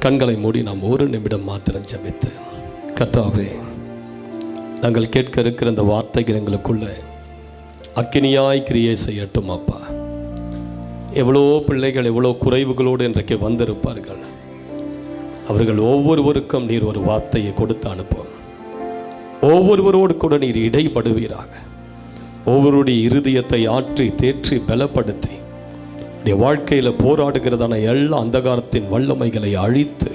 கண்களை மூடி நாம் ஒரு நிமிடம் மாத்திரம் ஜெபித்து, கர்த்தாவே, நாங்கள் கேட்க இருக்கிற இந்த வார்த்தைகள் எங்களுக்குள்ள அக்கினியாய் கிரியை செய்யட்டும் அப்பா. எவ்வளோ பிள்ளைகள் எவ்வளோ குறைவுகளோடு இன்றைக்கு வந்திருப்பார்கள். அவர்கள் ஒவ்வொருவருக்கும் நீர் ஒரு வார்த்தையை கொடுத்து அனுப்பும். ஒவ்வொருவரோடு கூட நீர் இடைப்படுவீராக. ஒவ்வொருடைய இருதயத்தை ஆற்றி தேற்றி பலப்படுத்தி வாழ்க்கையில் போராடுகிறதான எல்லா அந்தகாரத்தின் வல்லமைகளை அழித்து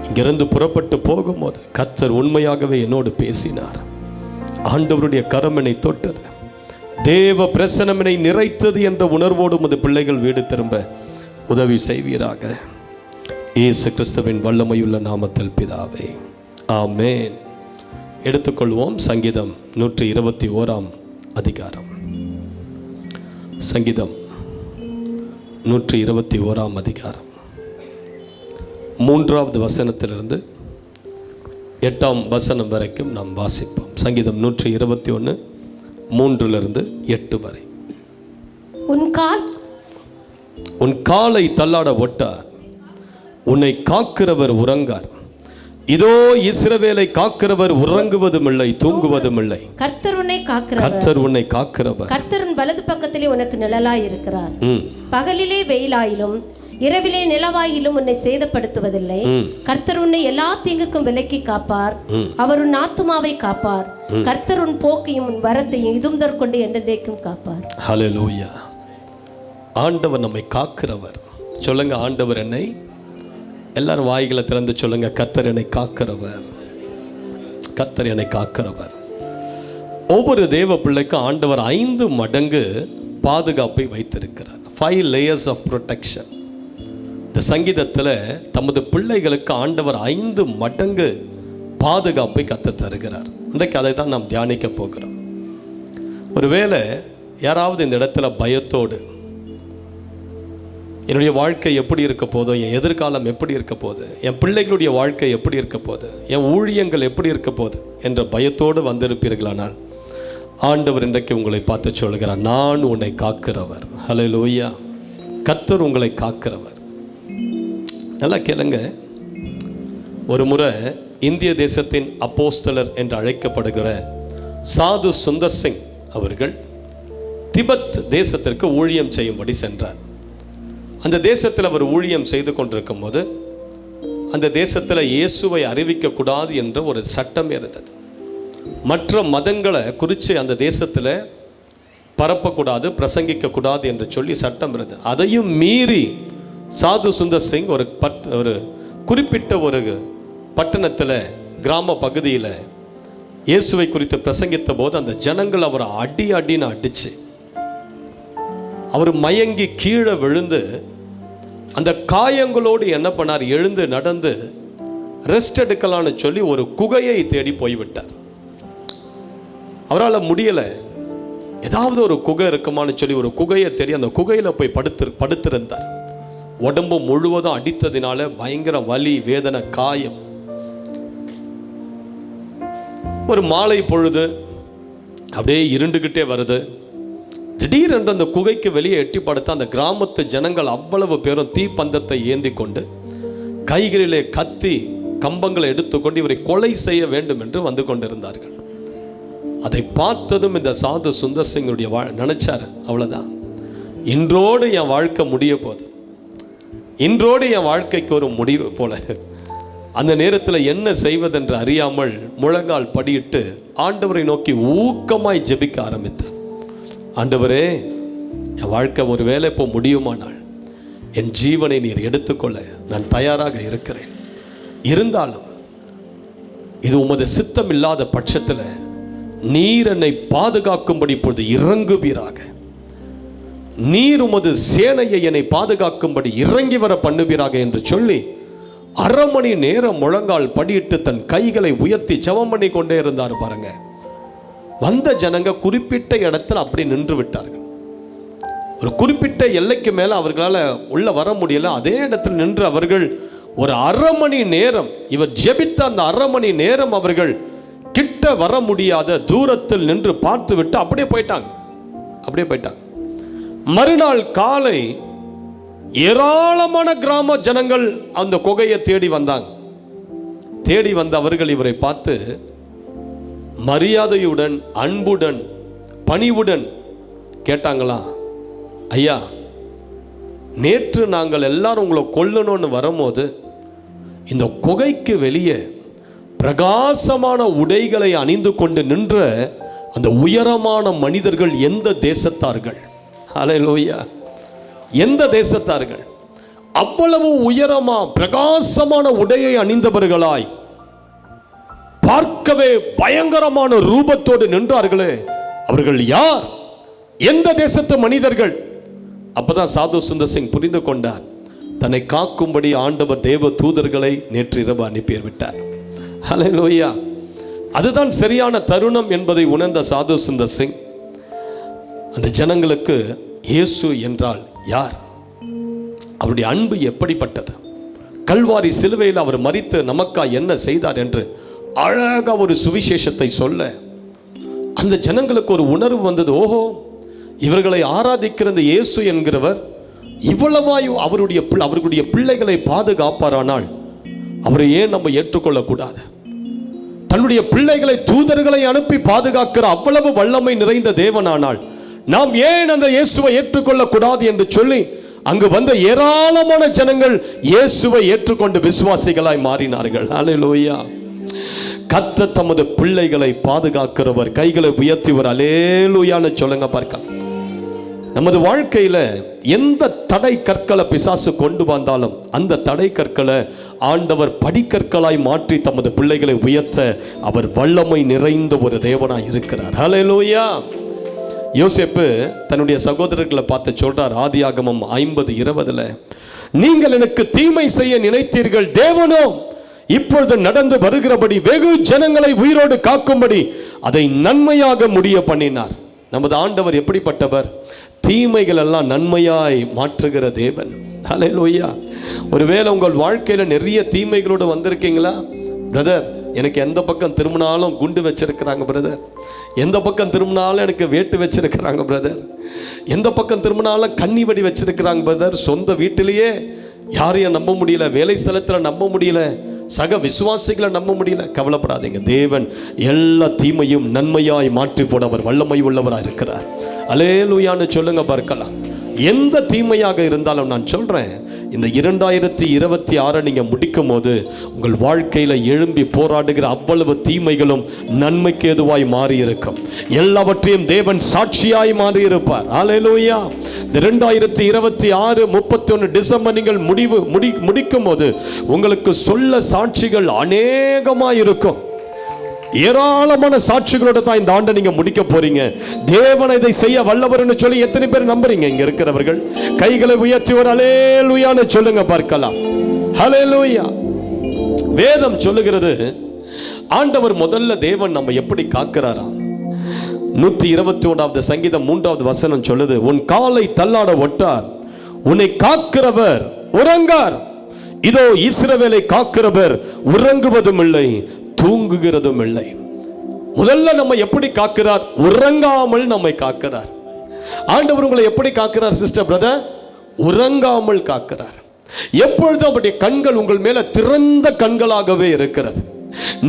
இங்கிருந்து புறப்பட்டு போகும்போது கர்த்தர் உண்மையாகவே என்னோடு பேசினார். ஆண்டவருடைய கரம் என்னை தொட்டது, தேவ பிரசனமினை நிறைத்தது என்ற உணர்வோடு உமது பிள்ளைகள் வீடு திரும்ப உதவி செய்வீராக. இயேசு கிறிஸ்துவின் வல்லமையுள்ள நாமத்தில் பிதாவே, ஆமேன். எடுத்துக்கொள்வோம் சங்கீதம் 121 அதிகாரம். சங்கீதம் 121 அதிகாரம் 3வது வசனத்திலிருந்து 8ஆம் வசனம் வரைக்கும் நாம் வாசிப்போம். சங்கீதம் 121 3லிருந்து 8 வரை. உன் காலை தள்ளாட ஒட்டார், உன்னை காக்கிறவர் உறங்கார். இதோ இஸ்ரவேலை காக்கிறவர் உறங்குவதும் இல்லை, தூங்குவதும் இல்லை. கர்த்தர் உன்னை காக்கிறவர். கர்த்தரின் வலது பக்கத்திலே உனக்கு நிழலாய் இருக்கிறார். பகலிலே வெயிலாயிலும் இரவிலே நிலவாயிலும் உன்னை சேதப்படுத்துவதில்லை. கர்த்தர் உன்னை எல்லா தீங்குக்கும் விலக்கி காப்பார். அவர் உன் ஆத்துமாவை காப்பார். கர்த்தர் உன் போக்கையும் உன் வரத்தையும் இதும் கொண்டு என்றென்றைக்கும் காப்பார். ஹல்லேலூயா. ஆண்டவர் நம்மை காக்கிறவர். சொல்லுங்க, ஆண்டவர் என்னை, எல்லாரும் வாய்களை திறந்து சொல்லுங்க, கர்த்தர் என்னை காக்கிறவர். கர்த்தர் என்னை காக்கிறவர். ஒவ்வொரு தேவ பிள்ளைக்கும் ஆண்டவர் 5 மடங்கு பாதுகாப்பை வைத்திருக்கிறார். 5 layers of protection. இந்த சங்கீதத்தில் தமது பிள்ளைகளுக்கு ஆண்டவர் 5 மடங்கு பாதுகாப்பை கற்றுத் தருகிறார். இன்றைக்கு அதை தான் நாம் தியானிக்க போகிறோம். ஒருவேளை யாராவது இந்த இடத்துல பயத்தோடு, என்னுடைய வாழ்க்கை எப்படி இருக்க போதோ, என் எதிர்காலம் எப்படி இருக்க போகுது, என் பிள்ளைகளுடைய வாழ்க்கை எப்படி இருக்க போகுது, என் ஊழியங்கள் எப்படி இருக்க போகுது என்ற பயத்தோடு வந்திருப்பீர்களானால் ஆண்டவர் இன்றைக்கு உங்களை பார்த்து சொல்கிறார், நான் உன்னை காக்கிறவர். ஹல்லேலூயா. கர்த்தர் உங்களை காக்கிறவர். நல்லா கேளுங்க. ஒரு முறை இந்திய தேசத்தின் அப்போஸ்தலர் என்று அழைக்கப்படுகிற சாது சுந்தர் சிங் அவர்கள் திபெத் தேசத்திற்கு ஊழியம் செய்யும்படி சென்றார். அந்த தேசத்தில் அவர் ஊழியம் செய்து கொண்டிருக்கும் போது அந்த தேசத்தில் இயேசுவை அறிவிக்கக்கூடாது என்ற ஒரு சட்டம் இருந்தது. மற்ற மதங்களை குறித்து அந்த தேசத்தில் பரப்பக்கூடாது, பிரசங்கிக்கக்கூடாது என்று சொல்லி சட்டம் இருந்தது. அதையும் மீறி சாது சுந்தர் சிங் ஒரு குறிப்பிட்ட ஒரு பட்டணத்தில், கிராம பகுதியில் இயேசுவை குறித்து பிரசங்கித்த போது அந்த ஜனங்கள் அவரை அடின்னு அடிச்சு அவர் மயங்கி கீழே விழுந்து அந்த காயங்களோடு என்ன பண்ணார், எழுந்து நடந்து ரெஸ்ட் எடுக்கலான்னு சொல்லி ஒரு குகையை தேடி போய்விட்டார். அவரால் முடியலை, ஏதாவது ஒரு குகை இருக்குமான்னு சொல்லி ஒரு குகையை தேடி அந்த குகையில் போய் படுத்திருந்தார். உடம்பு முழுவதும் அடித்ததினால பயங்கர வலி, வேதனை, காயம். ஒரு மாலை பொழுது அப்படியே இருண்டுகிட்டே வருது. திடீரென்று அந்த குகைக்கு வெளியே எட்டி படுத்த அந்த கிராமத்து ஜனங்கள் அவ்வளவு பேரும் தீப்பந்தத்தை ஏந்தி கொண்டு கைகளிலே கத்தி கம்பங்களை எடுத்துக்கொண்டு இவரை கொலை செய்ய வேண்டும் என்று வந்து கொண்டிருந்தார்கள். அதை பார்த்ததும் இந்த சாது சுந்தர் சிங்குடைய நினைச்சார், அவ்வளோதான், இன்றோடு என் வாழ்க்கை முடிய போகுது, இன்றோடு என் வாழ்க்கைக்கு ஒரு முடிவு போல. அந்த நேரத்தில் என்ன செய்வதென்று அறியாமல் முழங்கால் படியிட்டு ஆண்டவரை நோக்கி ஊக்கமாய் ஜெபிக்க ஆரம்பித்தார். ஆண்டவரே, என் வாழ்க்கை ஒரு வேளை இப்போ முடியுமானால் என் ஜீவனை நீர் எடுத்துக்கொள்ள நான் தயாராக இருக்கிறேன். இருந்தாலும் இது உமது சித்தம் இல்லாத பட்சத்தில் நீர் என்னை பாதுகாக்கும்படி இப்பொழுது இறங்குவீராக. நீர் உமது சேனையை என்னை பாதுகாக்கும்படி இறங்கி வர பண்ணுவீராக என்று சொல்லி 1/2 மணி நேரம் முழங்கால் படியிட்டு தன் கைகளை உயர்த்தி ஜெபம் பண்ணி கொண்டே இருந்தார். பாருங்க, வந்த ஜனங்க குறிப்பிட்ட இடத்தில் அப்படி நின்று விட்டார்கள். ஒரு குறிப்பிட்ட எல்லைக்கு மேலே அவர்களால் உள்ள வர முடியல. அதே இடத்தில் நின்று அவர்கள் ஒரு 1/2 மணி நேரம், இவர் ஜெபித்த அந்த 1/2 மணி நேரம் அவர்கள் கிட்ட வர முடியாத தூரத்தில் நின்று பார்த்து விட்டு அப்படியே போயிட்டாங்க. மறுநாள் காலை ஏராளமான கிராம ஜனங்கள் அந்த குகையை தேடி வந்தாங்க. தேடி வந்த அவர்கள் இவரை பார்த்து மரியாதையுடன், அன்புடன், பணிவுடன் கேட்டாங்களா, ஐயா, நேற்று நாங்கள் எல்லாரும் உங்களை கொல்லணும்னு வரும்போது இந்த குகைக்கு வெளியே பிரகாசமான உடைகளை அணிந்து கொண்டு நின்ற அந்த உயரமான மனிதர்கள் எந்த தேசத்தார்கள்? ஹல்லேலூயா! எந்த தேசத்தார்கள்? அவ்வளவு உயரமா பிரகாசமான உடையை அணிந்தவர்களாய், பார்க்கவே பயங்கரமான ரூபத்தோடு நின்றார்களே, அவர்கள் யார்? எந்த தேசத்து மனிதர்கள்? அப்பதான் சாது சுந்தர் சிங் புரிந்து கொண்டார், தன்னை காக்கும்படி ஆண்டவர் தேவ தூதர்களை நேற்று இரவு அனுப்பிவிட்டார். ஹல்லேலூயா! அதுதான் சரியான தருணம் என்பதை உணர்ந்த சாது சுந்தர் சிங் அந்த ஜனங்களுக்கு இயேசு என்றால் யார், அவருடைய அன்பு எப்படிப்பட்டது, கல்வாரி சிலுவையில் அவர் மரித்து நமக்கா என்ன செய்தார் என்று அழகாக ஒரு சுவிசேஷத்தை சொல்ல அந்த ஜனங்களுக்கு ஒரு உணர்வு வந்தது. ஓஹோ, இவர்களை ஆராதிக்கிற இந்த இயேசு என்கிறவர் இவ்வளவாய் அவர்களுடைய பிள்ளைகளை பாதுகாப்பாரானால் அவரை ஏன் நம்ம ஏற்றுக்கொள்ளக்கூடாது? தன்னுடைய பிள்ளைகளை தூதர்களை அனுப்பி பாதுகாக்கிற அவ்வளவு வல்லமை நிறைந்த தேவனானால் நாம் ஏன் அந்த இயேசுவை ஏற்றுக்கொள்ளக்கூடாது என்று சொல்லி அங்கு வந்த ஏராளமான ஜனங்கள் இயேசுவை ஏற்றுக்கொண்டு விசுவாசிகளாய் மாறினார்கள். ஹல்லேலூயா! கர்த்தர் தமது பிள்ளைகளை பாதுகாக்கிறவர், கைகளை உயர்த்திவர். அல்லேலூயான்னு சொல்லுங்க பார்க்கலாம். நமது வாழ்க்கையில எந்த தடை கற்களை பிசாசு கொண்டு வந்தாலும் அந்த தடை கற்களை ஆண்டவர் படிக்கற்களாய் மாற்றி தமது பிள்ளைகளை உயர்த்த அவர் வல்லமை நிறைந்த ஒரு தேவனாய் இருக்கிறார். ஹல்லேலூயா! யோசேப்பு தன்னுடைய சகோதரர்களை பார்த்து சொல்றார், ஆதியாகமம் 50:20, நீங்கள் எனக்கு தீமை செய்ய நினைத்தீர்கள், தேவனோ இப்பொழுது நடந்து வருகிறபடி வெகு ஜனங்களை உயிரோடு காக்கும்படி அதை நன்மையாக முடிய பண்ணினார். நமது ஆண்டவர் எப்படிப்பட்டவர்? தீமைகள் எல்லாம் நன்மையாய் மாற்றுகிற தேவன். ஹல்லேலூயா! ஒருவேளை உங்கள் வாழ்க்கையில் நிறைய தீமைகளோடு வந்திருக்கீங்களா? பிரதர், எனக்கு எந்த பக்கம் திரும்பினாலும் குண்டு வச்சிருக்கிறாங்க பிரதர், எந்த பக்கம் திரும்பினாலும் எனக்கு வேட்டு வச்சிருக்கிறாங்க பிரதர், எந்த பக்கம் திரும்பினாலும் கண்ணி வடி வச்சிருக்கிறாங்க பிரதர், சொந்த வீட்டிலேயே யாரையும் நம்ப முடியல, வேலை ஸ்தலத்தில் நம்ப முடியல, சக விசுவாசிகளை நம்ப முடியல. கவலைப்படாதீங்க, தேவன் எல்லா தீமையும் நன்மையாய் மாற்றி போட அவர் வல்லமை உள்ளவராக இருக்கிறார். அல்லேலூயான்னு சொல்லுங்க பார்க்கலாம். எந்த தீமையாக இருந்தாலும் நான் சொல்றேன், இந்த 2026 நீங்க முடிக்கும் போது உங்கள் வாழ்க்கையில எழும்பி போராடுகிற அவ்வளவு தீமைகளும் நன்மைக்கு ஏதுவாய் மாறி இருக்கும். எல்லாவற்றையும் தேவன் சாட்சியாய் மாறி இருப்பார். ஹல்லேலூயா! இந்த 2026 31 டிசம்பர் நீங்கள் முடிக்கும் போது உங்களுக்கு சொல்ல சாட்சிகள் அநேகமாய் இருக்கும். ஏராளமான சாட்சிகளோட தான் இந்த ஆண்டை நீங்க முடிக்க போறீங்க. தேவன் இதை செய்ய வல்லவர்னு சொல்லி எத்தனை பேர் நம்புறீங்க? இங்க இருக்கிறவர்கள் கைகளை உயர்த்தி ஒரு அல்லேலூயான்னு சொல்லுங்க பார்க்கலாம். ஹல்லேலூயா! வேதம் சொல்லுகிறது, ஆண்டவர் முதல்ல தேவன் நம்ம எப்படி காக்கிறாரா? 121வது சங்கீதம் 3வது வசனம் சொல்லுது, உன் காலை தள்ளாட ஒட்டார், உன்னை காக்கிறவர் உறங்கார். இதோ இஸ்ரவேலை காக்கிறவர் உறங்குவதும் இல்லை, தூங்குகிறதும் இல்லை. முதல்ல நம்ம எப்படி காக்கிறார்? உறங்காமல் நம்மை காக்கிறார். ஆண்டவர் உங்களை எப்படி காக்கிறார் சிஸ்டர் பிரதர்? உறங்காமல் காக்கிறார். எப்பொழுதும் அவருடைய கண்கள் உங்கள் மேல திறந்த கண்களாகவே இருக்கிறது.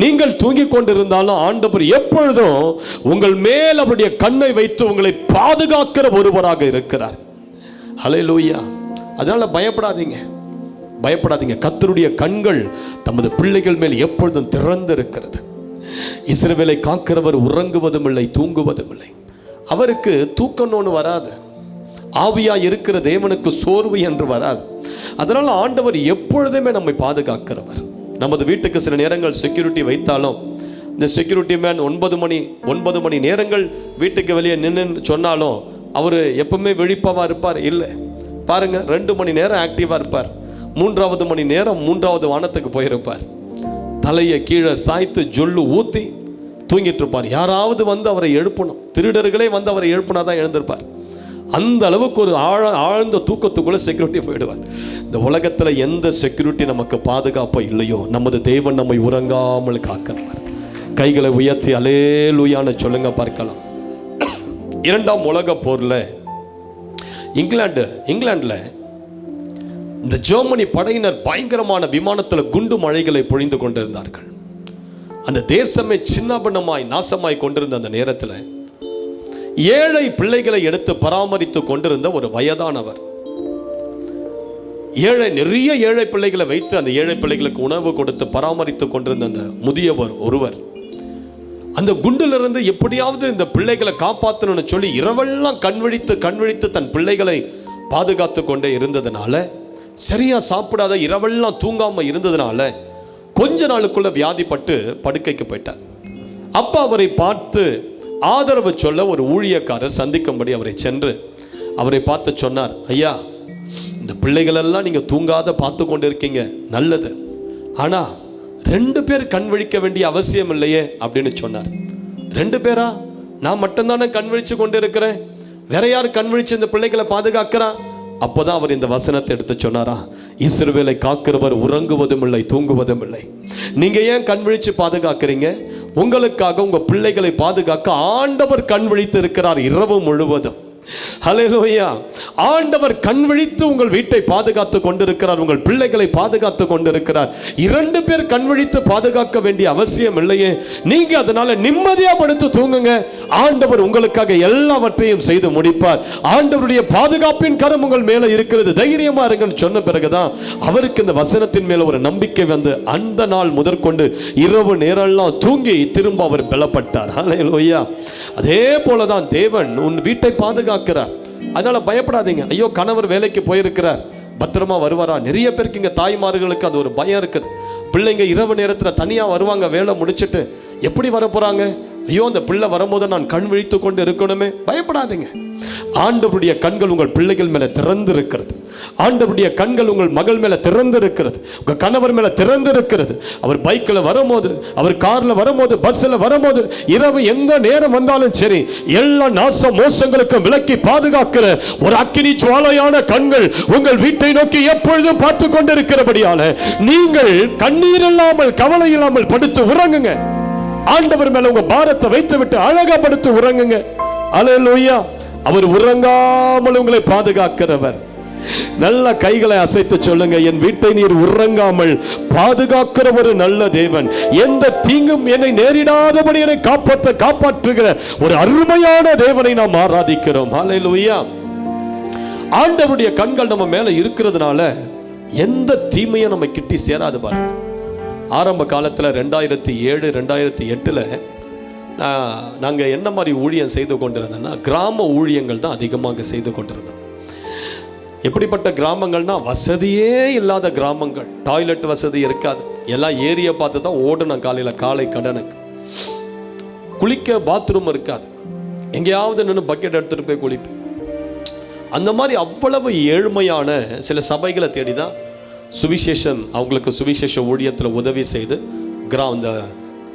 நீங்கள் தூங்கிக் கொண்டிருந்தாலும் ஆண்டவர் எப்பொழுதும் உங்கள் மேல் அவருடைய கண்ணை வைத்து உங்களை பாதுகாக்கிற ஒருவராக இருக்கிறார். ஹல்லேலூயா! அதனால பயப்படாதீங்க, பயப்படாதீங்க. கர்த்தருடைய கண்கள் தமது பிள்ளைகள் மேல் எப்பொழுதும் திறந்து இருக்கிறது. இஸ்ரவேலை காக்கிறவர் உறங்குவதும் இல்லை, தூங்குவதும் இல்லை. அவருக்கு தூக்கம்னு வராது. ஆவியா இருக்கிற தேவனுக்கு சோர்வு என்று வராது. அதனால ஆண்டவர் எப்பொழுதுமே நம்மை பாதுகாக்கிறவர். நமது வீட்டுக்கு சில நேரங்கள் செக்யூரிட்டி வைத்தாலும் இந்த செக்யூரிட்டி மேன் 9 மணி நேரங்கள் வீட்டுக்கு வெளியே நின்று சொன்னாலும் அவர் எப்பவுமே விழிப்பாக இருப்பார்? இல்லை. பாருங்க, 2 மணி நேரம் ஆக்டிவாக இருப்பார், 3வது மணி நேரம் 3வது வானத்துக்கு போயிருப்பார். தலையை கீழே சாய்த்து ஜொல்லு ஊற்றி தூங்கிட்டு இருப்பார். யாராவது வந்து அவரை எழுப்பணும், திருடர்களே வந்து அவரை எழுப்பினா தான் எழுந்திருப்பார். அந்த அளவுக்கு ஒரு ஆழ்ந்த தூக்கத்துக்குள்ள செக்யூரிட்டி போயிடுவார். இந்த உலகத்தில் எந்த செக்யூரிட்டி நமக்கு பாதுகாப்போ இல்லையோ, நமது தேவன் நம்மை உறங்காமல் காக்கிறவர். கைகளை உயர்த்தி அல்லேலூயான்னு சொல்லுங்க பார்க்கலாம். 2ஆம் உலக போரில் இங்கிலாண்டில் இந்த ஜெர்மனி படையினர் பயங்கரமான விமானத்தில் குண்டு மழைகளை பொழிந்து கொண்டிருந்தார்கள். அந்த தேசமே சின்னபண்ணமாய் நாசமாய் கொண்டிருந்த அந்த நேரத்தில் ஏழை பிள்ளைகளை எடுத்து பராமரித்து கொண்டிருந்த ஒரு வயதானவர், நிறைய ஏழை பிள்ளைகளை வைத்து அந்த ஏழை பிள்ளைகளுக்கு உணவு கொடுத்து பராமரித்து கொண்டிருந்த அந்த முதியவர் ஒருவர் அந்த குண்டிலிருந்து எப்படியாவது இந்த பிள்ளைகளை காப்பாற்றணும்னு சொல்லி இரவெல்லாம் கண்விழித்து தன் பிள்ளைகளை பாதுகாத்து கொண்டே இருந்ததுனால, சரியா சாப்பிடாத இரவெல்லாம் தூங்காம இருந்ததுனால கொஞ்ச நாளுக்குள்ள வியாதிப்பட்டு படுக்கைக்கு போயிட்டார். அப்பா அவரை பார்த்து ஆதரவு சொல்ல ஒரு ஊழியக்காரர் சந்திக்கும்படி அவரை சென்று அவரை பார்த்து சொன்னார், ஐயா, இந்த பிள்ளைகளெல்லாம் நீங்கள் தூங்காத பார்த்து கொண்டு இருக்கீங்க, நல்லது. ஆனால் 2 பேர் கண் விழிக்க வேண்டிய அவசியம் இல்லையே அப்படின்னு சொன்னார். 2 பேரா? நான் மட்டும்தானே கண் விழிச்சு கொண்டு இருக்கிறேன், வேற யார் கண் விழிச்சு இந்த பிள்ளைகளை பாதுகாக்கிறா? அப்போதான் அவர் இந்த வசனத்தை எடுத்து சொன்னாரா, இஸ்ரவேலை காக்கிறவர் உறங்குவதும் இல்லை தூங்குவதும் இல்லை. நீங்க ஏன் கண் விழிச்சு பாதுகாக்கிறீங்க? உங்களுக்காக உங்க பிள்ளைகளை பாதுகாக்க ஆண்டவர் கண் விழித்து இருக்கிறார் இரவு முழுவதும். ஹல்லேலூயா! ஆண்டவர் கண் விழித்து உங்கள் வீட்டை பாதுகாத்து கொண்டிருக்கிறார், உங்கள் பிள்ளைகளை பாதுகாத்து கொண்டிருக்கிறார். 2 பேர் கண் விழித்து பாதுகாக்க வேண்டிய அவசியம் இல்லையே. நீங்க அதனால நிம்மதியா படுத்து தூங்குங்க. ஆண்டவர் உங்களுக்காக எல்லாவற்றையும் செய்து முடிப்பார். ஆண்டவருடைய பாதுகாப்பின் கரம் உங்கள் மேல இருக்கிறது, தைரியமா இருங்கன்னு சொன்ன பிறகுதான் அவருக்கு இந்த வசனத்தின் மேல ஒரு நம்பிக்கை வந்து அந்த நாள் முதற்கொண்டு இரவு நேரம்லாம் தூங்கி திரும்ப அவர் பலப்பட்டார். ஹல்லேலூயா! அதே போலதான் தேவன் உன் வீட்டை பாதுகாக்கிறார். அதனால பயப்படாதீங்க. ஐயோ, கணவர் வேலைக்கு போயிருக்கிறார், பத்திரமா வருவாரா? நிறைய பேருக்கு இங்க தாய்மார்களுக்கு அது ஒரு பயம் இருக்குது. பிள்ளைங்க இரவு நேரத்தில் தனியாக வருவாங்க, வேலை முடிச்சுட்டு எப்படி வர போறாங்க? ஐயோ, அந்த பிள்ளை வரும்போது நான் கண் விழித்து கொண்டு இருக்கணுமே. பயப்படாதீங்க. ஆண்டவருடைய கண்கள் உங்கள் பிள்ளைகள் மேல திறந்து இருக்கிறது. ஆண்டவருடைய கண்கள் உங்கள் மகள் மேல திறந்து இருக்கிறது, உங்க கணவர் மேல திறந்து இருக்கிறது. அவர் பைக்கில் வரும்போது, அவர் கார்ல வரும்போது, பஸ்ல வரும்போது, இரவு எந்த நேரம் வந்தாலும் சரி, எல்லா நாச மோசங்களுக்கும் விலக்கி பாதுகாக்கிற ஒரு அக்கினி ஜுவாலையான கண்கள் உங்கள் வீட்டை நோக்கி எப்பொழுதும் பார்த்து கொண்டிருக்கிறபடியால நீங்கள் கண்ணீர் இல்லாமல் கவலை இல்லாமல் படுத்து உறங்குங்க. ஆண்டவர் மேல உங்க பாரத்தை வைத்து விட்டு அழகா படுத்து உறங்குங்க. அல்லேலூயா! அவர் உறங்காமல் உங்களை பாதுகாக்கிறவர். நல்ல கைகளை அசைத்து சொல்லுங்க, என் வீட்டை நீர் உறங்காமல் பாதுகாக்கிற ஒரு நல்ல தேவன். எந்த தீங்கும் என்னை நேரிடாதபடி என்னை காப்பாற்றுகிற ஒரு அருமையான தேவனை நாம் ஆராதிக்கிறோம். ஹல்லேலூயா! ஆண்டவருடைய கண்கள் நம்ம மேல இருக்கிறதுனால எந்த தீமையும் நம்ம கிட்டி சேராது. பாருங்க, ஆரம்ப காலத்தில் 2007, 2008 நாங்கள் என்ன மாதிரி ஊழியம் செய்து கொண்டிருந்தோம்னா, கிராம ஊழியங்கள் தான் அதிகமாக செய்து கொண்டிருந்தோம். எப்படிப்பட்ட கிராமங்கள்னா, வசதியே இல்லாத கிராமங்கள், டாய்லெட் வசதி இருக்காது, எல்லாம் ஏரியை பார்த்து தான் ஓடணும். காலை கடனுக்கு குளிக்க பாத்ரூம் இருக்காது, எங்கேயாவது நின்று பக்கெட் எடுத்துகிட்டு போய் குளிப்பேன். அந்த மாதிரி அவ்வளவு ஏழ்மையான சில சபைகளை தேடி தான் சுவிசேஷம், அவங்களுக்கு சுவிசேஷ ஊழியத்தில் உதவி செய்து அந்த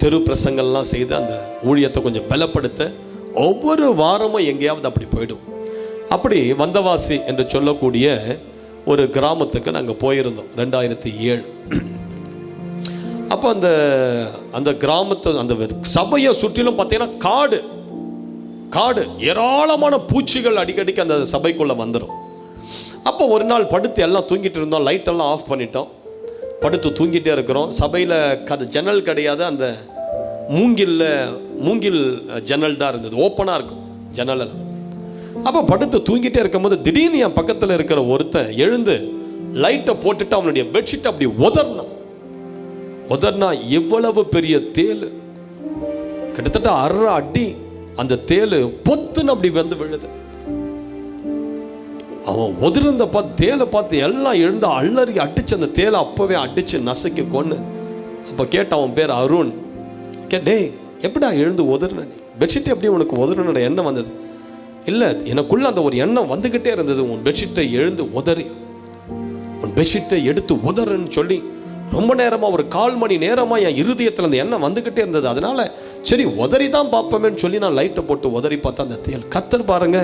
தெரு பிரசங்கள்லாம் செய்து அந்த ஊழியத்தை கொஞ்சம் பலப்படுத்த ஒவ்வொரு வாரமும் எங்கேயாவது அப்படி போயிடும். அப்படி வந்தவாசி என்று சொல்லக்கூடிய ஒரு கிராமத்துக்கு நாங்கள் போயிருந்தோம் 2007. அப்போ அந்த கிராமத்தை, அந்த சபையை சுற்றிலும் பார்த்தீங்கன்னா காடு, ஏராளமான பூச்சிகள் அடிக்கடிக்கு அந்த சபைக்குள்ளே வந்துடும். அப்போ ஒரு நாள் படுத்து எல்லாம் தூங்கிட்டு இருந்தோம், லைட்டெல்லாம் ஆஃப் பண்ணிட்டோம், படுத்து தூங்கிட்டே இருக்கிறோம். சபையில் ஜன்னல் கிடையாது, அந்த மூங்கில் ஜன்னல் தான் இருந்தது, ஓப்பனாக இருக்கும் ஜன்னலெல்லாம். அப்போ படுத்து தூங்கிட்டே இருக்கும்போது திடீர்னு என் பக்கத்தில் இருக்கிற ஒருத்தன் எழுந்து லைட்டை போட்டுட்டு அவனுடைய பெட்ஷீட்டை அப்படி உதர்னா எவ்வளவு பெரிய தேல், கிட்டத்தட்ட 1/2 அடி அந்த தேல் பொத்துன்னு அப்படி வந்து விழுது. அவன் உதிர்ந்த தேலை பார்த்து எல்லாம் எழுந்து அள்ளறி அடிச்சு அந்த தேலை அப்பவே அடிச்சு நசுக்கி கொண்டு. அப்போ கேட்ட, அவன் பேர் அருண். டே, எப்படிடா எழுந்து உதர்ன, நீ பெட்ஷீட்டை எப்படி உனக்கு உதறனோட எண்ணம் வந்தது? இல்லை, எனக்குள்ள அந்த ஒரு எண்ணம் வந்துக்கிட்டே இருந்தது, உன் பெட்ஷீட்டை எழுந்து உதறி, உன் பெட்ஷீட்டை எடுத்து உதறன்னு சொல்லி ரொம்ப நேரமாக, ஒரு 1/4 மணி நேரமாக என் இருதயத்தில் அந்த எண்ணம் வந்துக்கிட்டே இருந்தது. அதனால சரி உதறி தான் பார்ப்போமேன்னு சொல்லி நான் லைட்டை போட்டு உதறி பார்த்தா அந்த தேல். கர்த்தர் பாருங்க,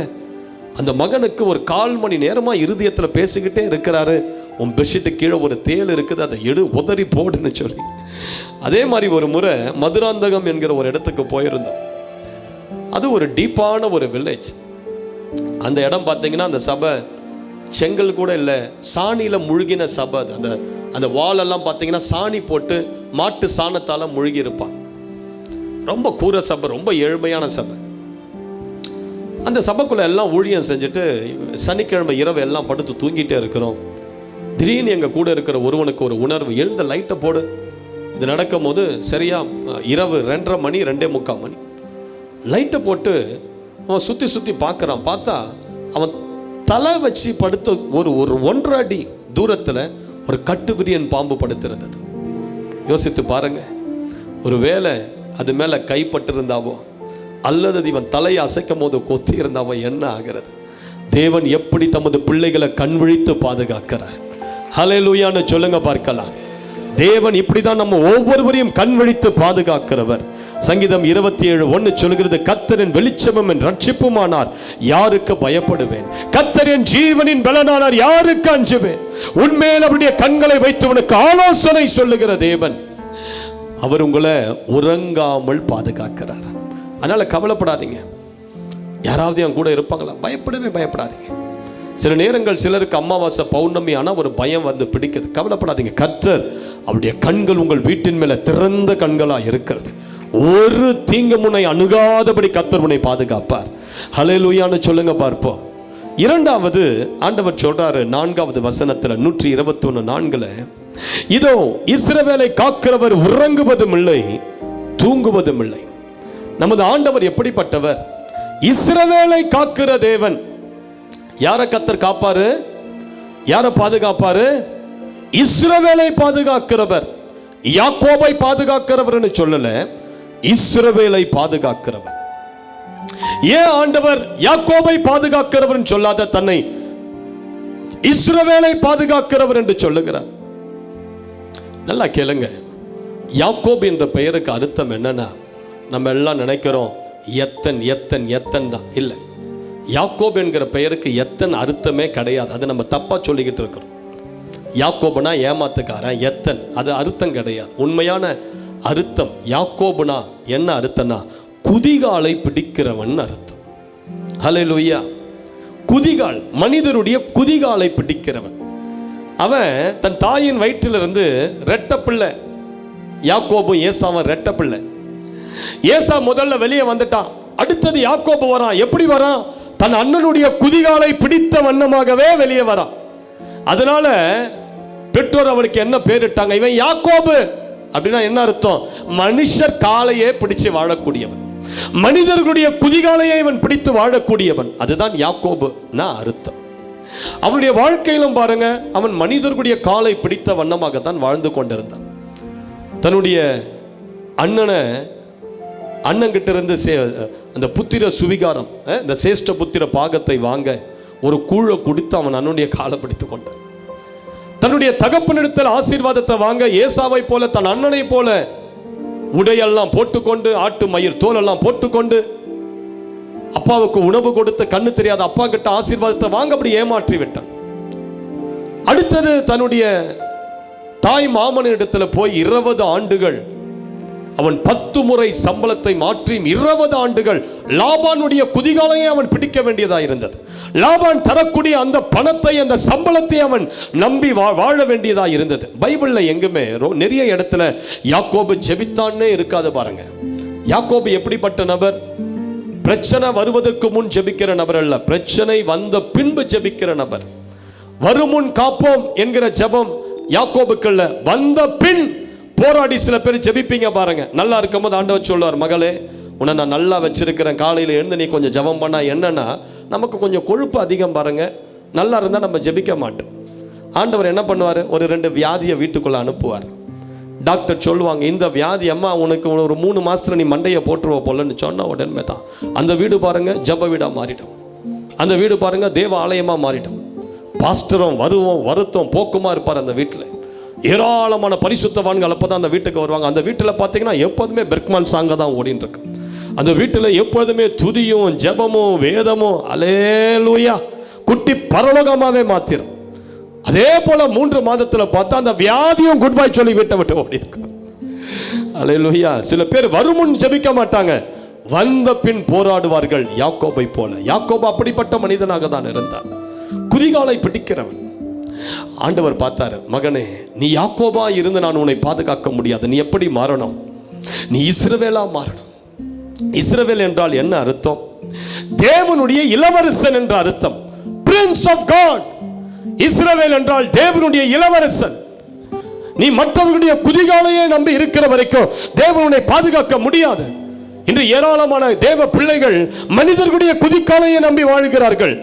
அந்த மகனுக்கு ஒரு 1/4 மணி நேரமாக இருதயத்தில் பேசிக்கிட்டே இருக்கிறாரு, உன் பெட்ஷீட்டு கீழே ஒரு தேல் இருக்குது, அதை உதறி போடுன்னு சொல்லி. அதே மாதிரி ஒரு முறை மதுராந்தகம் என்கிற ஒரு இடத்துக்கு போயிருந்தோம். அது ஒரு டீப்பான ஒரு வில்லேஜ். அந்த இடம் பார்த்தீங்கன்னா, அந்த சபை செங்கல் கூட இல்லை, சாணியில் முழுகின சபை. அந்த அந்த வாலெல்லாம் பார்த்தீங்கன்னா சாணி போட்டு மாட்டு சாணத்தால் முழுகி இருப்பாங்க. ரொம்ப கூரை சபை, ரொம்ப ஏழ்மையான சபை. அந்த சபைக்குள்ளே எல்லாம் ஊழியம் செஞ்சுட்டு சனிக்கிழமை இரவு எல்லாம் படுத்து தூங்கிட்டே இருக்கிறோம். திடீர்னு எங்கள் கூட இருக்கிற ஒருவனுக்கு ஒரு உணர்வு, எழுந்த லைட்டை போடு. இது நடக்கும் போது சரியா இரவு 2:30 மணி 2:45 மணி. லைட்டை போட்டு அவன் சுற்றி சுற்றி பார்க்குறான். பார்த்தா அவன் தலை வச்சு படுத்த ஒரு 1.5 அடி தூரத்தில் ஒரு கட்டுவிரியன் பாம்பு படுத்திருந்தது. யோசித்து பாருங்க, ஒரு வேளை அது மேலே கைப்பட்டிருந்தாவோ அல்லது இவன் தலையை அசைக்கும் போது கொத்தி இருந்தாவோ என்ன ஆகிறது? தேவன் எப்படி தமது பிள்ளைகளை கண் விழித்து பாதுகாக்கிறார். ஹல்லேலூயான்னு சொல்லுங்க பார்க்கலாம். தேவன் இப்படிதான் நம்ம ஒவ்வொருவரையும் கண் விழித்து பாதுகாக்கிறவர். சங்கீதம் 27:1 சொல்கிறது, கர்த்தரின் வெளிச்சமும் என் ரட்சிப்புமானார் யாருக்கு பயப்படுவேன்? கர்த்தரின் ஜீவனின் பலனானார் யாருக்கு அஞ்சுவேன்? உன்மேல் அவருடைய கண்களை வைத்து உனக்கு ஆலோசனை சொல்லுகிற தேவன், அவர் உங்களை உறங்காமல் பாதுகாக்கிறார். அதனால கவலைப்படாதீங்க. யாராவது என் கூட இருப்பாங்களா? பயப்படவே பயப்படாதீங்க. சில நேரங்கள் சிலருக்கு அமாவாசை பௌர்ணமி ஆனால் ஒரு பயம் வந்து பிடிக்குது. கவலைப்படாதீங்க. கர்த்தர் அவருடைய கண்கள் உங்கள் வீட்டின் மேலே திறந்த கண்களாக இருக்கிறது. ஒரு தீங்கு முனை அணுகாதபடி கர்த்தர் உன்னை பாதுகாப்பார். ஹல்லேலூயான்னு சொல்லுங்க பார்ப்போம். இரண்டாவது ஆண்டவர் சொல்றாரு 4வது வசனத்தில் 121:4, இதோ இஸ்ரவேலை காக்கிறவர் உறங்குவதும் இல்லை தூங்குவதும் இல்லை. நமது ஆண்டவர் எப்படிப்பட்டவர்? இஸ்ரவேலை காக்கிற தேவன். யாரை கர்த்தர் காப்பாரு? யாரை பாதுகாப்பாரு? இஸ்ரவேலை பாதுகாக்கிறவர். யாக்கோபை பாதுகாக்கிறவர்னு சொல்லல, இஸ்ரவேலை பாதுகாக்கிறவர். ஏன் ஆண்டவர் யாக்கோபை பாதுகாக்கிறவர் சொல்லாத தன்னை இஸ்ரவேலை பாதுகாக்கிறவர் என்று சொல்லுகிறார்? நல்லா கேளுங்க. யாக்கோப் என்ற பெயருக்கு அர்த்தம் என்னன்னா, நம்ம எல்லாம் நினைக்கிறோம் எத்தன் எத்தன் எத்தன் தான். இல்லை, யாக்கோப் என்கிற பெயருக்கு எத்தன் அர்த்தமே கிடையாது. அது நம்ம தப்பா சொல்லிக்கிட்டு இருக்கிறோம். யாக்கோபுனா ஏமாத்துக்காரன், எத்தன் அது அர்த்தம் கிடையாது. உண்மையான அர்த்தம் யாக்கோபுனா என்ன அர்த்தம்னா, குதிகாலை பிடிக்கிறவன் அர்த்தம். ஹல்லேலூயா. குதிகால், மனிதருடைய குதிகாலை பிடிக்கிறவன். அவன் தன் தாயின் வயிற்றிலிருந்து ரெட்ட பிள்ளை. யாக்கோபும் ஏசாவும் ரெட்ட பிள்ளை. ஏசா முதல்ல வெளியே வந்துட்டான். அடுத்தது யாக்கோபு வரான். எப்படி வரான்? தன் அண்ணனுடைய குதிகாலை பிடித்த வண்ணமாகவே வெளியே வரான். அதனால பெற்றோர் அவனுக்கு என்ன பேரிட்டாங்க? இவன் யாக்கோபு. அப்படின்னா என்ன அர்த்தம்? மனுஷர் காலையே பிடிச்சு வாழக்கூடியவன், மனிதர்களுடைய குதிகாலையை இவன் பிடித்து வாழக்கூடியவன். அதுதான் யாக்கோபு அர்த்தம். அவனுடைய வாழ்க்கையிலும் பாருங்க, அவன் மனிதர்களுடைய காலை பிடித்த வண்ணமாகத்தான் வாழ்ந்து கொண்டிருந்தான். தன்னுடைய அண்ணங்கிட்ட இருந்து அந்த புத்திர சுவிகாரம், இந்த சேஷ்ட புத்திர பாகத்தை வாங்க ஒரு கூழை கொடுத்து அவன் அண்ணனுடைய காலை பிடித்து கொண்டான். தன்னுடைய தகப்பனிடத்தில் ஆசீர்வாதத்தை வாங்க ஏசாவை போல தன் அண்ணனை போல உடையெல்லாம் போட்டுக்கொண்டு, ஆட்டு மயிர் தோலெல்லாம் போட்டுக்கொண்டு, அப்பாவுக்கு உணவு கொடுத்து கண்ணு தெரியாத அப்பா கிட்ட ஆசீர்வாதத்தை வாங்க அப்படி ஏமாற்றி விட்டான். அடுத்தது தன்னுடைய தாய் மாமனிடத்தில் போய் 20 ஆண்டுகள் அவன் 10 முறை சம்பளத்தை மாற்றி 20 ஆண்டுகள் லாபானுடைய குதிகாலையை அவன் பிடிக்க வேண்டியதாக இருந்தது. லாபான் தரக்கூடிய அந்த பணத்தை, அந்த சம்பளத்தை அவன் நம்பி வாழ வேண்டியதாக இருந்தது. பைபிளில் எங்குமே நிறைய இடத்துல யாக்கோபு ஜெபித்தான்னே இருக்காது பாருங்க. யாக்கோபு எப்படிப்பட்ட நபர்? பிரச்சனை வருவதற்கு முன் ஜெபிக்கிற நபர் அல்ல, பிரச்சனை வந்த பின்பு ஜெபிக்கிற நபர். வருமுன் காப்போம் என்கிற ஜெபம் யாக்கோபுக்குள்ள, வந்த பின் போராடி சில பேர் ஜெபிப்பீங்க பாருங்க. நல்லா இருக்கும் போது ஆண்டவர் சொல்லுவார், மகளே உன்னை நான் நல்லா வச்சிருக்கிறேன், காலையில் எழுந்து நீ கொஞ்சம் ஜெபம் பண்ணா. என்னன்னா, நமக்கு கொஞ்சம் கொழுப்பு அதிகம் பாருங்க. நல்லா இருந்தால் நம்ம ஜெபிக்க மாட்டோம். ஆண்டவர் என்ன பண்ணுவார்? ஒரு 2 வியாதியை வீட்டுக்குள்ள அனுப்புவார். டாக்டர் சொல்லுவாங்க, இந்த வியாதி அம்மா உனக்கு ஒரு 3 மாசத்துல நீ மண்டையை போட்டுருவ போலன்னு சொன்ன உடனே தான் அந்த வீடு பாருங்க ஜப வீடா மாறிடும். அந்த வீடு பாருங்க தேவ ஆலயமா மாறிடும். பாஸ்டரும் வருத்தம் போக்குமா இருப்பார். அந்த வீட்டில் ஏராளமான பரிசுத்தவான்கள் அப்பதான் அந்த வீட்டுக்கு வருவாங்க. அந்த வீட்டில் பார்த்தீங்கன்னா எப்போதுமே பெர்க்மான் சாங்க தான் ஓடின்னு இருக்கு. அந்த வீட்டில் எப்பொழுதுமே துதியும் ஜெபமும் வேதமும் அல்லேலூயா குட்டி பரலோகமாவே மாத்திரும். அதே போல 3 மாதத்தில் பார்த்தா அந்த வியாதியும் குட் பை சொல்லி வீட்டை விட்டு ஓடி இருக்கு. அல்லேலூயா. சில பேர் வருமுன் ஜெபிக்க மாட்டாங்க, வந்த பின் போராடுவார்கள். யாக்கோபை போல. யாக்கோபு அப்படிப்பட்ட மனிதனாக தான் இருந்தார். குதிகாலை பிடிக்கிறவன். ஆண்டவர் பார்த்தாரு, மகனே, நீ யாக்கோபா இருந்து நான் உன்னை பாதுகாக்க முடியாது. நீ எப்படி மாறணும்? நீ இஸ்ரவேலா மாறணும். இஸ்ரவேல் என்றால் என்ன அர்த்தம்? தேவனுடைய இளவரசன் என்ற அர்த்தம். Prince of God. இஸ்ரவேல் என்றால் தேவனுடைய இளவரசன். நீ மற்றவர்களுடைய குதிகாலையே நம்பி இருக்கிற வரைக்கும் தேவனுடைய பாதுகாக்க முடியாது. இன்று ஏராளமான தேவ பிள்ளைகள் மனிதர்களுடைய குதிகாலையை நம்பி வாழ்கிறார்கள்.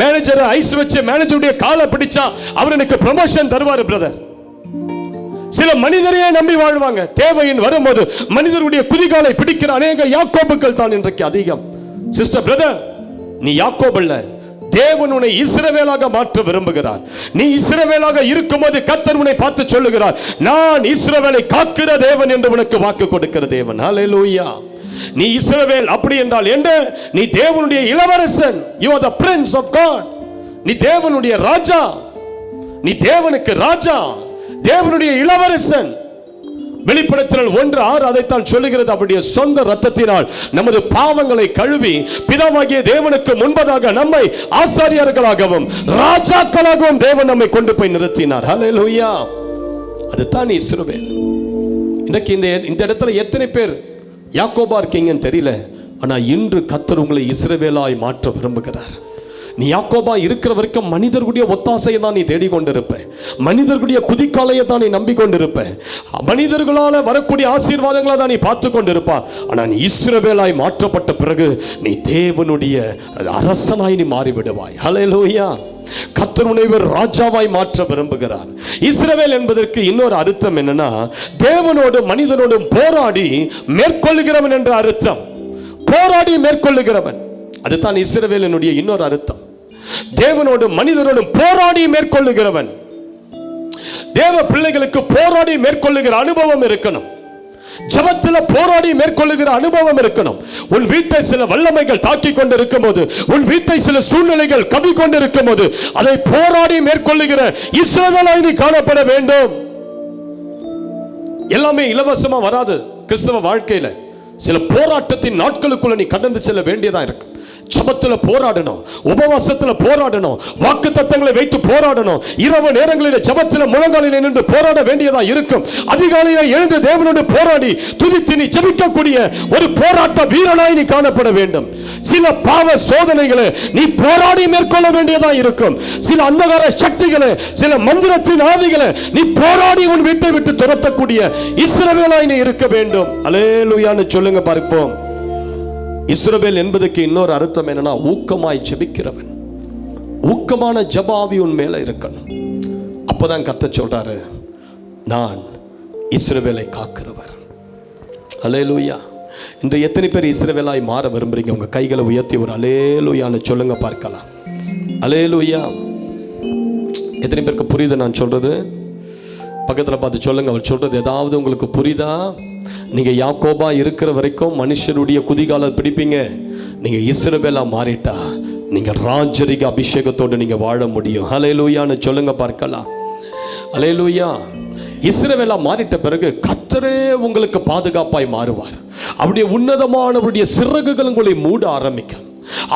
மேனேஜர் ஐஸ் வச்சு மேனேஜருடைய காலை பிடிச்சா அவர் எனக்கு ப்ரமோஷன் தருவார் பிரதர். சில மனிதரையே நம்பி வாழ்வாங்க. தேவையின் வரும்போது மனிதருடைய குதிகாலை பிடிக்கிற அநேக யாக்கோபுக்கள் தான் இன்றைக்கு அதிகம். சிஸ்டர், பிரதர், நீ யாக்கோபு அல்ல. தேவன் உன்னை இஸ்ரவேலாக மாற்ற விரும்புகிறார். நீ இஸ்ரவேலாக இருக்கும்போது கர்த்தர் உன்னை பார்த்து சொல்லுகிறார், நான் இஸ்ரவேலை காக்கிற தேவன் என்று உனக்கு வாக்கு கொடுக்கிற தேவன். ஹல்லேலூயா. நீ இஸ்ரவேல் அப்படி என்றால் என்ன? நீ தேவனுடைய இளவரசன். You are the prince of God. நீ தேவனுடைய ராஜா. நீ தேவனுக்கு ராஜா, தேவனுடைய இளவரசன். வெளிப்படுத்தல் 1:6 அதைத்தான் சொல்லுகிறது. அவருடைய சொந்த ரத்தத்தினால் நமது பாவங்களை கழுவி பிதாவாகிய தேவனுக்கு முன்பதாக நம்மை ஆசாரியர்களாகவும் ராஜாக்களாகவும் தேவன் நம்மை கொண்டு போய் நிறுத்தினார். ஹல்லேலூயா. அதுதான் இஸ்ரவேல். இன்னைக்கு இந்த இடத்துல எத்தனை பேர் யாக்கோபா இருக்கீங்கன்னு தெரியல. ஆனா இன்று கர்த்தர் உங்களை இஸ்ரவேலாய் மாற்ற விரும்புகிறார். நீ யாக்கோபா இருக்கிற வரைக்கும் மனிதர்களுடைய ஒத்தாசையை தான் நீ தேடிக்கொண்டிருப்ப. மனிதர்களுடைய குதிக்காலையை தான் நீ நம்பிக்கொண்டிருப்ப. மனிதர்களால் வரக்கூடிய ஆசீர்வாதங்களை தான் நீ பார்த்து கொண்டிருப்பா. ஆனா நீ இஸ்ரவேலாய் மாற்றப்பட்ட பிறகு நீ தேவனுடைய அரசனாய் நீ மாறிவிடுவாய். ஹல்லேலூயா. கர்த்தர் உன்னை ஒரு ராஜாவாய் மாற்ற விரும்புகிறார். இஸ்ரவேல் என்பதற்கு இன்னொரு அர்த்தம் என்னன்னா, தேவனோடு மனிதனோடும் போராடி மேற்கொள்ளுகிறவன் என்ற அர்த்தம். போராடி மேற்கொள்ளுகிறவன், அதுதான் இஸ்ரவேலினுடைய இன்னொரு அர்த்தம். தேவனோடு மனிதனோடும் போராடி மேற்கொள்ளுகிறவன். தேவ பிள்ளைகளுக்கு போராடி மேற்கொள்ளுகிற அனுபவம் இருக்கணும். ஜபத்தில் போராடி மேற்கொள்ளுகிற அனுபவம் இருக்கணும். உன் வீட்டை சில வல்லமைகள் தாக்கி கொண்டு இருக்கும் போது, உன் வீட்டை சில சூழ்நிலைகள் கவி கொண்டு இருக்கும் போது, அதை போராடி மேற்கொள்ளுகிற இஸ்ரவேலாய் நீ காணப்பட வேண்டும். எல்லாமே இலவசமா வராது. கிறிஸ்தவ வாழ்க்கையில சில போராட்டத்தின் நாட்களுக்குள்ள நீ கடந்து செல்ல வேண்டியதா இருக்கு. ஜபத்துல போராடணும், உபவாசத்துல போராடணும், வாக்கு தத்தங்களை வைத்து போராடணும். இரவு நேரங்களில் ஜபத்துல முழங்காலில் நின்று போராட வேண்டியதா இருக்கும். அதிகாலையில எழுந்து தேவனோடு போராடி துதித்து நீ ஜெபிக்கக்கூடிய ஒரு போராட்ட வீரனாய் நீ காணப்பட வேண்டும். சில பாவ சோதனைகளை நீ போராடி மேற்கொள்ள வேண்டியதா இருக்கும். சில அந்தகார சக்திகளை, சில மந்திரத்தின் ஆவிகளை நீ போராடி உன் வீட்டை விட்டு துரத்தக்கூடிய இஸ்ரவேலாய் நீ இருக்க வேண்டும். அல்லேலூயான்னு சொல்லுங்க பார்ப்போம். இஸ்ரவேல் என்பதற்கு இன்னொரு அர்த்தம் என்னன்னா, ஊக்கமாய் ஜெபிக்கிறவன். ஊக்கமான ஜபாவி உன் மேல இருக்கணும். அப்பதான் கர்த்தர் சொல்றாரு, நான் இஸ்ரவேலை காக்கிறவர். அல்லேலூயா. இன்று எத்தனை பேர் இஸ்ரவேலாய் மாற விரும்புறீங்க? உங்க கைகளை உயர்த்தி ஒரு அல்லேலூயான்னு சொல்லுங்க பார்க்கலாம். அல்லேலூயா. எத்தனை பேருக்கு புரியுது நான் சொல்றது? பக்கத்தில் பார்த்து சொல்லுங்க. அவர் சொல்றது ஏதாவது உங்களுக்கு புரியுதா? நீங்க யாக்கோபா இருக்கிற வரைக்கும் மனுஷருடைய குதிகாலை பிடிப்பீங்க. நீங்க இஸ்ரவேலா மாறிட்டா நீங்க ராஜரிக அபிஷேகத்தோடு நீங்க வாழ முடியும். ஹல்லேலூயான்னு சொல்லுங்க பார்க்கலாம். ஹல்லேலூயா. இஸ்ரவேலா மாறிட்ட பிறகு கர்த்தரே உங்களுக்கு பாதுகாப்பாய் மாறுவார். அவருடைய உன்னதமானவருடைய சிறகுகள் உங்களை மூட ஆரம்பிக்கும்.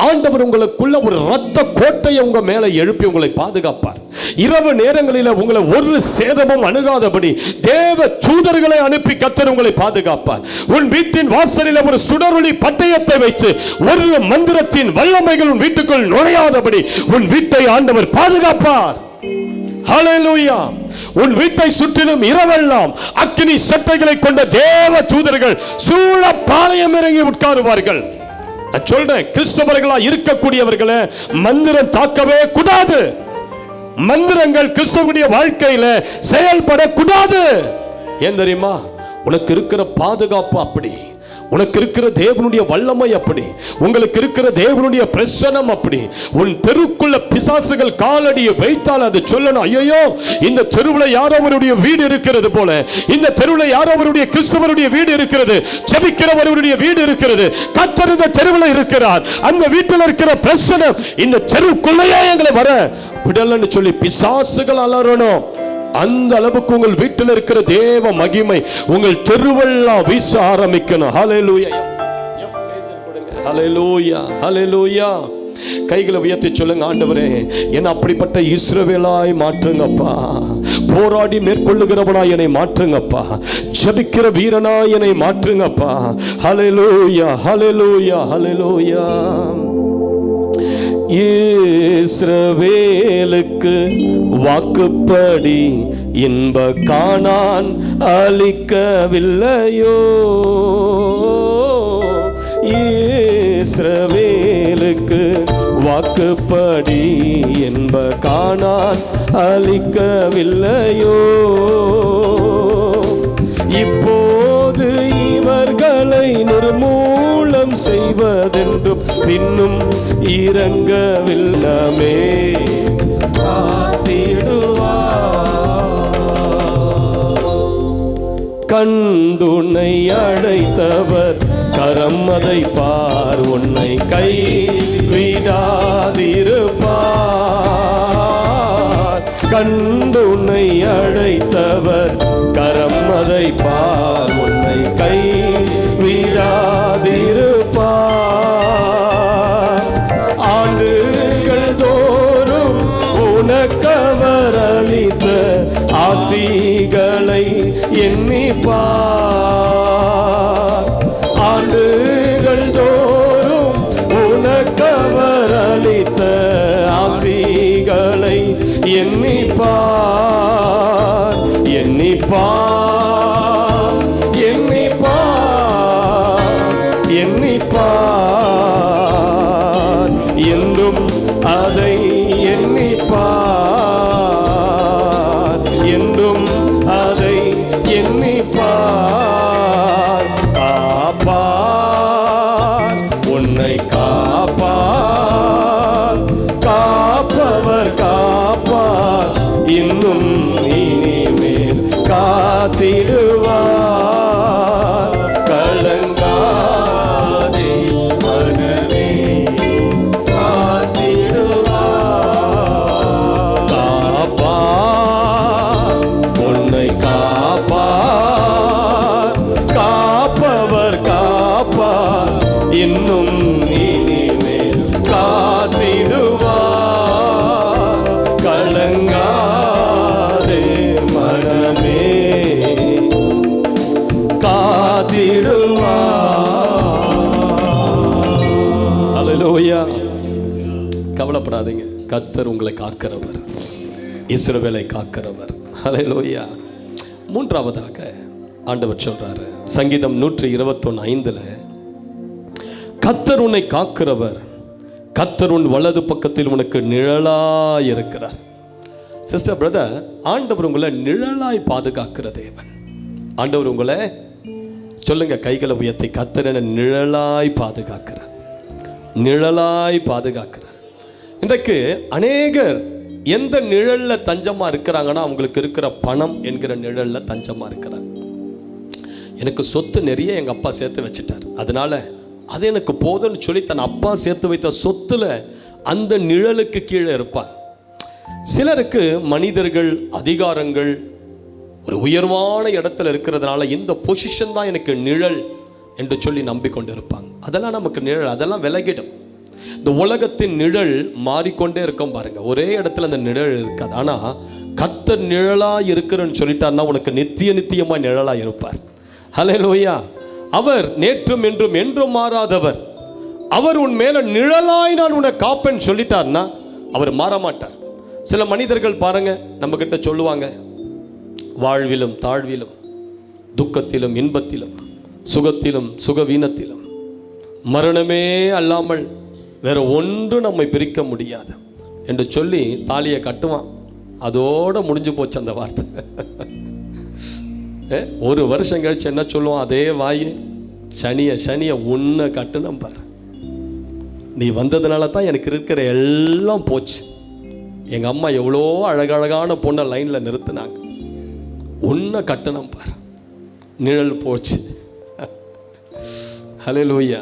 ஆண்டவர் உங்களுக்குள்ள ஒரு இரத்த கோட்டையை உங்க மேல எழுப்பி உங்களை பாதுகாப்பார். இரவு நேரங்களில் உங்களை ஒரு சேதமும் அணுகாதபடி தேவ தூதர்களை அனுப்பி கர்த்தர் உங்களை பாதுகாப்பார். உன் வீட்டின் வாசலில் ஒரு சுடரொளி பட்டயத்தை வைத்து ஒரு மந்திரத்தின் வல்லமைகள் உன் வீட்டுக்குள் நுழையாதபடி உன் வீட்டை ஆண்டவர் பாதுகாப்பார். ஹல்லேலூயா. உன் வீட்டை சுற்றிலும் இரவெல்லாம் அக்கினி சட்டைகளை கொண்ட தேவ தூதர்கள் சூழ பாளையம் இறங்கி உட்காருவார்கள். சொல்றேன், கிறிஸ்தவர்களா இருக்கக்கூடியவர்களை மந்திரம் தாக்கவே கூடாது. மந்திரங்கள் கிறிஸ்தவனுடைய வாழ்க்கையில செயல்படக்கூடாது. ஏன் தெரியுமா? உனக்கு இருக்கிற பாதுகாப்பு அப்படி, உனக்கு இருக்கிற தேவனுடைய வல்லமை அப்படி, உங்களுக்கு இருக்கிற தேவனுடைய பிரசன்னம் அப்படி. உன் தெருக்குள்ள பிசாசுகள் காலடியை வைத்தால் அது சொல்லணும், ஐயோ இந்த தெருவில் யாரோ அவருடைய வீடு இருக்கிறது போல, இந்த தெருவில் யாரோ அவருடைய கிறிஸ்தவருடைய வீடு இருக்கிறது, ஜெபிக்கிறவருடைய வீடு இருக்கிறது, கர்த்தர் இந்த தெருவில் இருக்கிறார், அந்த வீட்டில் இருக்கிற பிரசன்னம் இந்த தெருக்குள்ளேயே எங்களை வர விடலன்னு சொல்லி பிசாசுகள் அலறணும். அந்த அளவுக்கு உங்கள் வீட்டில் இருக்கிற தேவ மகிமை உங்கள் தெருவெல்லாம் வீச ஆரம்பிக்கணும். ஹல்லேலூயா. ஹல்லேலூயா. ஹல்லேலூயா. கைகளை உயர்த்தி சொல்லுங்க, ஆண்டவரே என்னை அப்படிப்பட்ட இஸ்ரவேலாய் மாற்றுங்கப்பா. போராடி மேற்கொள்ளுகிறவனாய் என்னை மாற்றுங்கப்பா. ஜெபிக்கிற வீரனாய் என்னை மாற்றுங்கப்பா. ஹல்லேலூயா, ஹல்லேலூயா, ஹல்லேலூயா. இஸ்ரவேலுக்கு வாக்குப்படி இன்ப கானான் அளிக்கவில்லையோ? இஸ்ரவேலுக்கு வாக்குப்படி இன்ப கானான் அளிக்கவில்லையோ? இப்போது இவர்களை நிர்மூலம் செய்வதென்றும் பின்னும் இறங்கவில்லமே. கண்டுனை அழைத்தவர் கரம் அதை பார், உன்னை கை விடாதிருப்பார். கண்டுனை அழைத்தவர் கரம் அதை பார், உன்னை கை விடாதிருப்பார். ஆண்டுகள் தோறும் உனக்கவர் அளித்த ஆசிகளை எண்ணிப்பார். ஆண்டுகள் தோறும் உனக்கவர் அளித்த ஆசிகளை எண்ணிப்பார். எண்ணிப்பார், எண்ணிப்பார், எண்ணிப்பார், என்றும் அதை எண்ணிப்பார், என்றும் அதை எண்ணிப்பார். காப்பார், உன்னை காப்பார், காப்பவர் காப்பார், இன்னும் இனிமேல் காத்திடுவார். கலங்காதே மனமே, காத்திடுவார். காப்பார், உன்னை காப்பார், காப்பவர் காப்பார், இன்னும் இனிமேல் காத்திடுவார். கலங்காதே மனமே, காத்திடுவார். ஹல்லேலூயா. கவலைப்படாதீங்க, கர்த்தர் உங்களை காக்கிறவர், இஸ்ரவேலை காக்கிறவர். ஹல்லேலூயா. மூன்றாவதாக ஆண்டவர் சொல்றாரு, சங்கீதம் 121:5, கர்த்தர் உன்னை காக்கிறவர், கர்த்தர் உன் வலது பக்கத்தில் உனக்கு நிழலாய் இருக்கிறார். சிஸ்டர், பிரதர், ஆண்டவர் உங்களை நிழலாய் பாதுகாக்கிற தேவன். ஆண்டவர் உங்களை சொல்லுங்க, கைகளை உயர்த்தி, கர்த்தர் என்னை நிழலாய் பாதுகாக்கிறார், நிழலாய் பாதுகாக்கிறார். இன்றைக்கு அநேகர் எந்த நிழல்ல தஞ்சமா இருக்கிறாங்கன்னா, அவங்களுக்கு இருக்கிற பணம் என்கிற நிழல்ல தஞ்சமா இருக்கிறாங்க. எனக்கு சொத்து நிறைய எங்க அப்பா சேர்த்து வச்சுட்டார், அதனால அது எனக்கு போதும்னு சொல்லி தன் அப்பா சேர்த்து வைத்த சொத்துல அந்த நிழலுக்கு கீழே இருப்பார். சிலருக்கு மனிதர்கள், அதிகாரங்கள், ஒரு உயர்வான இடத்துல இருக்கிறதுனால இந்த பொசிஷன் தான் எனக்கு நிழல் என்று சொல்லி நம்பிக்கொண்டு இருப்பாங்க. அதெல்லாம் நமக்கு நிழல், அதெல்லாம் விலகிடும். இந்த உலகத்தின் நிழல் மாறிக்கொண்டே இருக்கும் பாருங்க, ஒரே இடத்துல அந்த நிழல் இருக்காது. ஆனா கர்த்தர் நிழலா இருக்கிறன்னு சொல்லிட்டாருன்னா உனக்கு நித்திய நித்தியமா நிழலா இருப்பார். ஹல்லேலூயா. அவர் நேற்றும் என்றும் என்றும் மாறாதவர். அவர் உன் மேல நிழலாய் நான் உன்னை காப்பேன்னு சொல்லிட்டார்னா அவர் மாற மாட்டார். சில மனிதர்கள் பாருங்க, நம்ம கிட்ட சொல்லுவாங்க, வாழ்விலும் தாழ்விலும், துக்கத்திலும் இன்பத்திலும், சுகத்திலும் சுகவீனத்திலும் மரணமே அல்லாமல் வேற ஒன்றும் நம்மை பிரிக்க முடியாது என்று சொல்லி தாலியை கட்டுவான். அதோட முடிஞ்சு போச்சு அந்த வார்த்தை. ஒரு வருஷம் கழிச்சு என்ன சொல்லுவான் அதே வாய், சனிய உன்னை கட்டுனம் பாரு, நீ வந்ததுனால தான் எனக்கு இருக்கிற எல்லாம் போச்சு. எங்கள் அம்மா எவ்வளோ அழகழகான பொண்ணை லைனில் நிறுத்தினாங்க, உன்னை கட்டணம் பாரு, நிழல் போச்சு. ஹல்லேலூயா.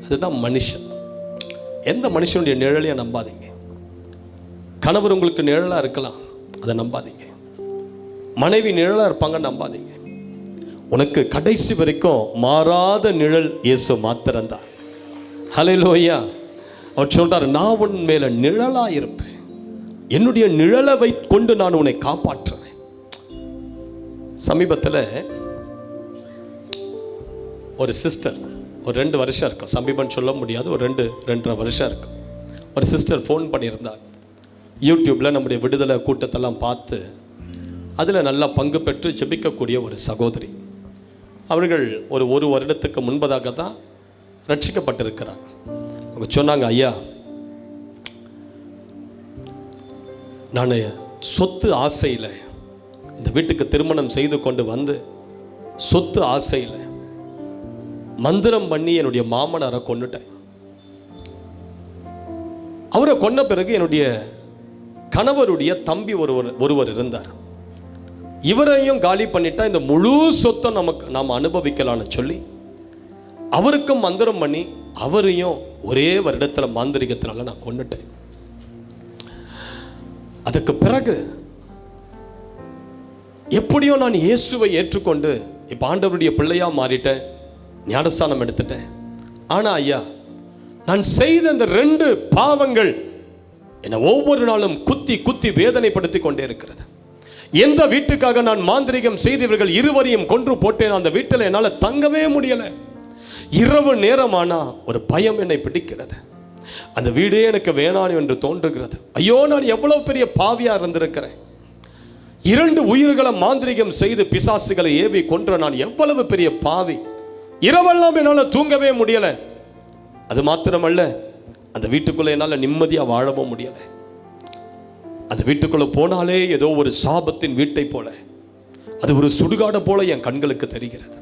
அதுதான் மனுஷன். எந்த மனுஷனுடைய நிழலையும் நம்பாதீங்க. கணவர் உங்களுக்கு நிழலாக இருக்கலாம், அதை நம்பாதீங்க. மனைவி நிழலாக இருப்பாங்க, நம்பாதீங்க. உனக்கு கடைசி வரைக்கும் மாறாத நிழல் இயேசு மாத்திரம்தான். ஹல்லேலூயா. அவர் சொல்றாரு, நான் உன் மேல நிழலா இருப்பேன், என்னுடைய நிழலை கொண்டு நான் உன்னை காப்பாற்றுவேன். சமீபத்தில் ஒரு சிஸ்டர், ஒரு 2 வருஷம் இருக்கும், சமீபம் சொல்ல முடியாது, ஒரு 2-2.5 வருஷம் இருக்கும். ஒரு சிஸ்டர் ஃபோன் பண்ணியிருந்தாங்க. யூடியூப்பில் நம்முடைய விடுதலை கூட்டத்தெல்லாம் பார்த்து அதில் நல்லா பங்கு பெற்று ஜெபிக்கக்கூடிய ஒரு சகோதரி. அவர்கள் ஒரு வருடத்துக்கு முன்பதாக தான் ரட்சிக்கப்பட்டிருக்கிறாங்க. அவங்க சொன்னாங்க, ஐயா, நான் சொத்து ஆசையில் இந்த வீட்டுக்கு திருமணம் செய்து கொண்டு வந்து சொத்து ஆசையில் மந்திரம் பண்ணி என்னுடைய மாமனாரை கொன்னுட்டேன். அவரை கொன்ன பிறகு என்னுடைய கணவருடைய தம்பி ஒருவர் இருந்தார். இவரையும் காலி பண்ணிட்டா இந்த முழு சொத்தை நாம் அனுபவிக்கலான்னு சொல்லி அவருக்கும் மந்திரம் பண்ணி அவரையும் ஒரே வருடத்தில் மாந்திரிகத்தினால நான் கொன்னுட்டேன். அதுக்கு பிறகு எப்படியோ நான் இயேசுவை ஏற்றுக்கொண்டு இப்போ ஆண்டவருடைய பிள்ளையா மாறிட்டேன், ஞானஸ்தானம் எடுத்துட்டேன். ஆனால் ஐயா, நான் செய்த இந்த 2 பாவங்கள் என்னை ஒவ்வொரு நாளும் குத்தி குத்தி வேதனைப்படுத்தி கொண்டே இருக்கிறது. எந்த வீட்டுக்காக நான் மாந்திரிகம் செய்தவர்கள் இருவரையும் கொன்று போட்டேன், அந்த வீட்டில் என்னால் தங்கவே முடியலை. இரவு நேரமானா ஒரு பயம் என்னை பிடிக்கிறது. அந்த வீடே எனக்கு வேணாம் என்று தோன்றுகிறது. ஐயோ, நான் எவ்வளவு பெரிய பாவியா இருந்திருக்கிறேன். 2 உயிர்களை மாந்திரிகம் செய்து பிசாசுகளை ஏவி கொன்ற நான் எவ்வளவு பெரிய பாவி. இரவெல்லாம் என்னால் தூங்கவே முடியலை. அது மாத்திரமல்ல, அந்த வீட்டுக்குள்ள என்னால் நிம்மதியாக வாழவும் முடியலை. அந்த வீட்டுக்குள்ள போனாலே ஏதோ ஒரு சாபத்தின் வீட்டை போல, அது ஒரு சுடுகாடு போல என் கண்களுக்கு தெரிகிறது.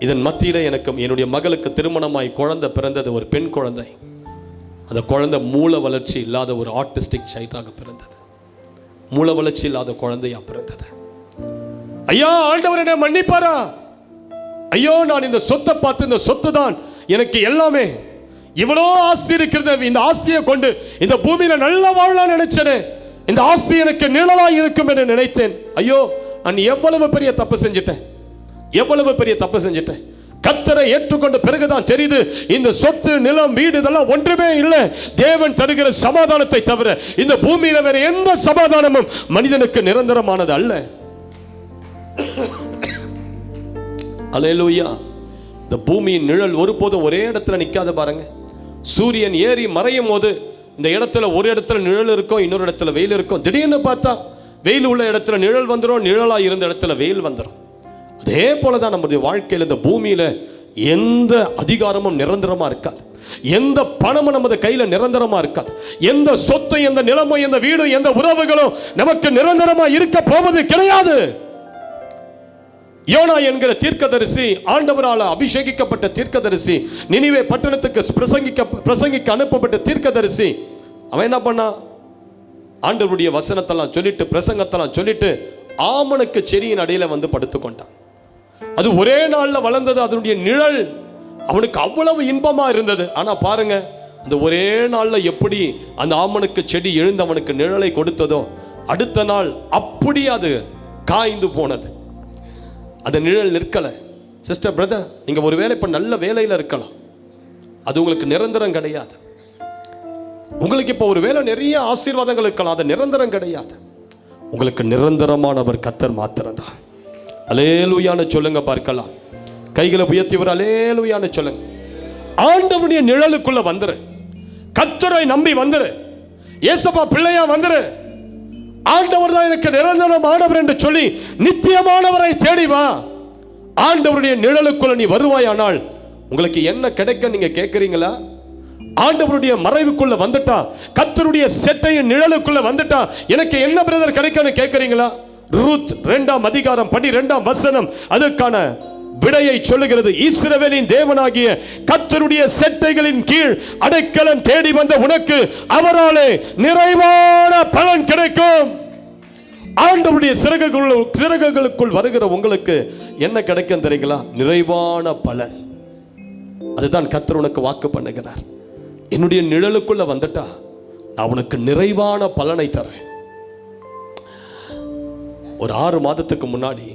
இதன் மத்தியில் எனக்கு என்னுடைய மகளுக்கு திருமணமாய் குழந்தை பிறந்தது, ஒரு பெண் குழந்தை. அந்த குழந்தை மூல வளர்ச்சி இல்லாத ஒரு ஆர்டிஸ்டிக் சைல்டாக பிறந்தது, மூல வளர்ச்சி இல்லாத குழந்தையா பிறந்தது. ஐயா, ஆண்டவர் என்னை மன்னிப்பாரா? ஐயோ, நான் இந்த சொத்தை பார்த்து, இந்த சொத்து தான் எனக்கு எல்லாமே, இவ்வளோ ஆஸ்தி இருக்கிறது, இந்த ஆஸ்தியை கொண்டு இந்த பூமியில நல்லா வாழலாம் நினைச்சேன், இந்த ஆஸ்தி எனக்கு நிழலாய் இருக்கும் என்று நினைத்தேன். ஐயோ, நான் எவ்வளவு பெரிய தப்பு செஞ்சிட்டேன், எவ்வளவு பெரிய தப்பு செஞ்சிட்டேன். கர்த்தரை ஏற்றுக்கொண்ட பிறகுதான் தெரியுது, இந்த சொத்து, நிலம், வீடு இதெல்லாம் ஒன்றுமே இல்லை, தேவன் தருகிற சமாதானத்தை தவிர இந்த பூமியில வேற எந்த சமாதானமும் மனிதனுக்கு நிரந்தரமானது அல்ல. அல்லேலூயா. இந்த பூமியின் நிழல் ஒருபோதும் ஒரே இடத்துல நிற்காத பாருங்க. சூரியன் ஏறி மறையும் போது இந்த இடத்துல ஒரு இடத்துல நிழல் இருக்கும், இன்னொரு இடத்துல வெயில் இருக்கும். திடீர்னு பார்த்தா வெயில் உள்ள இடத்துல நிழல் வந்துடும், நிழலா இருந்த இடத்துல வெயில் வந்துடும். அதே போலதான் நம்முடைய வாழ்க்கையில் இந்த பூமியில எந்த அதிகாரமும் நிரந்தரமா இருக்காது, எந்த பணமும் நமது கையில நிரந்தரமா இருக்காது, எந்த சொத்து, எந்த நிலமோ, எந்த வீடு, எந்த உறவுகளும் நமக்கு நிரந்தரமா இருக்க போவது கிடையாது. யோனா என்கிற தீர்க்கதரிசி, ஆண்டவரால் அபிஷேகிக்கப்பட்ட தீர்க்கதரிசி, நினிவே பட்டணத்துக்கு பிரசங்கிக்க அனுப்பப்பட்ட தீர்க்கதரிசி, அவன் என்ன பண்ணா? ஆண்டவருடைய வசனத்தெல்லாம் சொல்லிட்டு, பிரசங்கத்தெல்லாம் சொல்லிட்டு ஆமணக்கு செடியின் அடியில வந்து படுத்துக்கொண்டான். அது ஒரே நாள்ல வளர்ந்தது. அதனுடைய நிழல் அவனுக்கு அவ்வளவு இன்பமா இருந்தது. ஆனா பாருங்க, அந்த ஒரே நாள்ல எப்படி அந்த ஆமணக்கு செடி எழுந்து அவனுக்கு நிழலை கொடுத்ததோ, அடுத்த நாள் அப்படி அது காய்ந்து போனது. அந்த நிழல் நிற்கல. சிஸ்டர், பிரதர், நீங்க ஒருவேளை இப்ப நல்ல வேலையில இருக்கலாம், அது உங்களுக்கு நிரந்தரம் கிடையாது. உங்களுக்கு இப்ப ஒரு வேலை நிறைய ஆசீர்வாதங்கள் இருக்கலாம், அது நிரந்தரம் கிடையாது. உங்களுக்கு நிரந்தரமானவர் கர்த்தர் மாத்திரம்தான். அல்லேலூயான்னு சொல்லுங்க பார்க்கலாம். கைகளை உயர்த்திவர் அல்லேலூயான்னு சொல்லுங்க. ஆண்டவருடைய நிழலுக்குள்ள வந்துரு, கர்த்தரை நம்பி வந்துரு, ஏசப்பா பிள்ளையா வந்துரு. ஆண்டவர் தான் எனக்கு நிரந்தரமானவர் என்று சொல்லி நித்தியமானவரை தேடி வா. ஆண்டவருடைய நிழலுக்குள்ள நீ வருவாயானால் உங்களுக்கு என்ன கிடைக்க நீங்க கேட்கிறீங்களா? ஆண்டவருடைய மறைவுக்குள்ள வந்துட்டா, கர்த்தருடைய செட்டையின் நிழலுக்குள்ள வந்துட்டா எனக்கு என்ன பிரதர் கிடைக்கும்னு கேட்கிறீங்களா? ரூத் 2ஆம் அதிகாரம் 12ஆம் வசனம் அதற்கான விடையை சொல்லுகிறது. இஸ்ரவேலின் தேவனாகிய கர்த்தருடைய செட்டைகளின் கீழ் அடைக்கலம் தேடி வந்த உனக்கு அவராலே நிறைவான பலன் கிடைக்கும். ஆண்டவருடைய சிறகுகளுக்குள் வருகிற உங்களுக்கு என்ன கிடைக்கும் தெரியுங்களா? நிறைவான பலன். அதுதான் கர்த்தர் உனக்கு வாக்கு பண்ணுகிறார். என்னுடைய நிழலுக்குள்ள வந்துட்டா நான் உனக்கு நிறைவான பலனை தரேன். ஒரு 6 மாதத்துக்கு முன்னாடி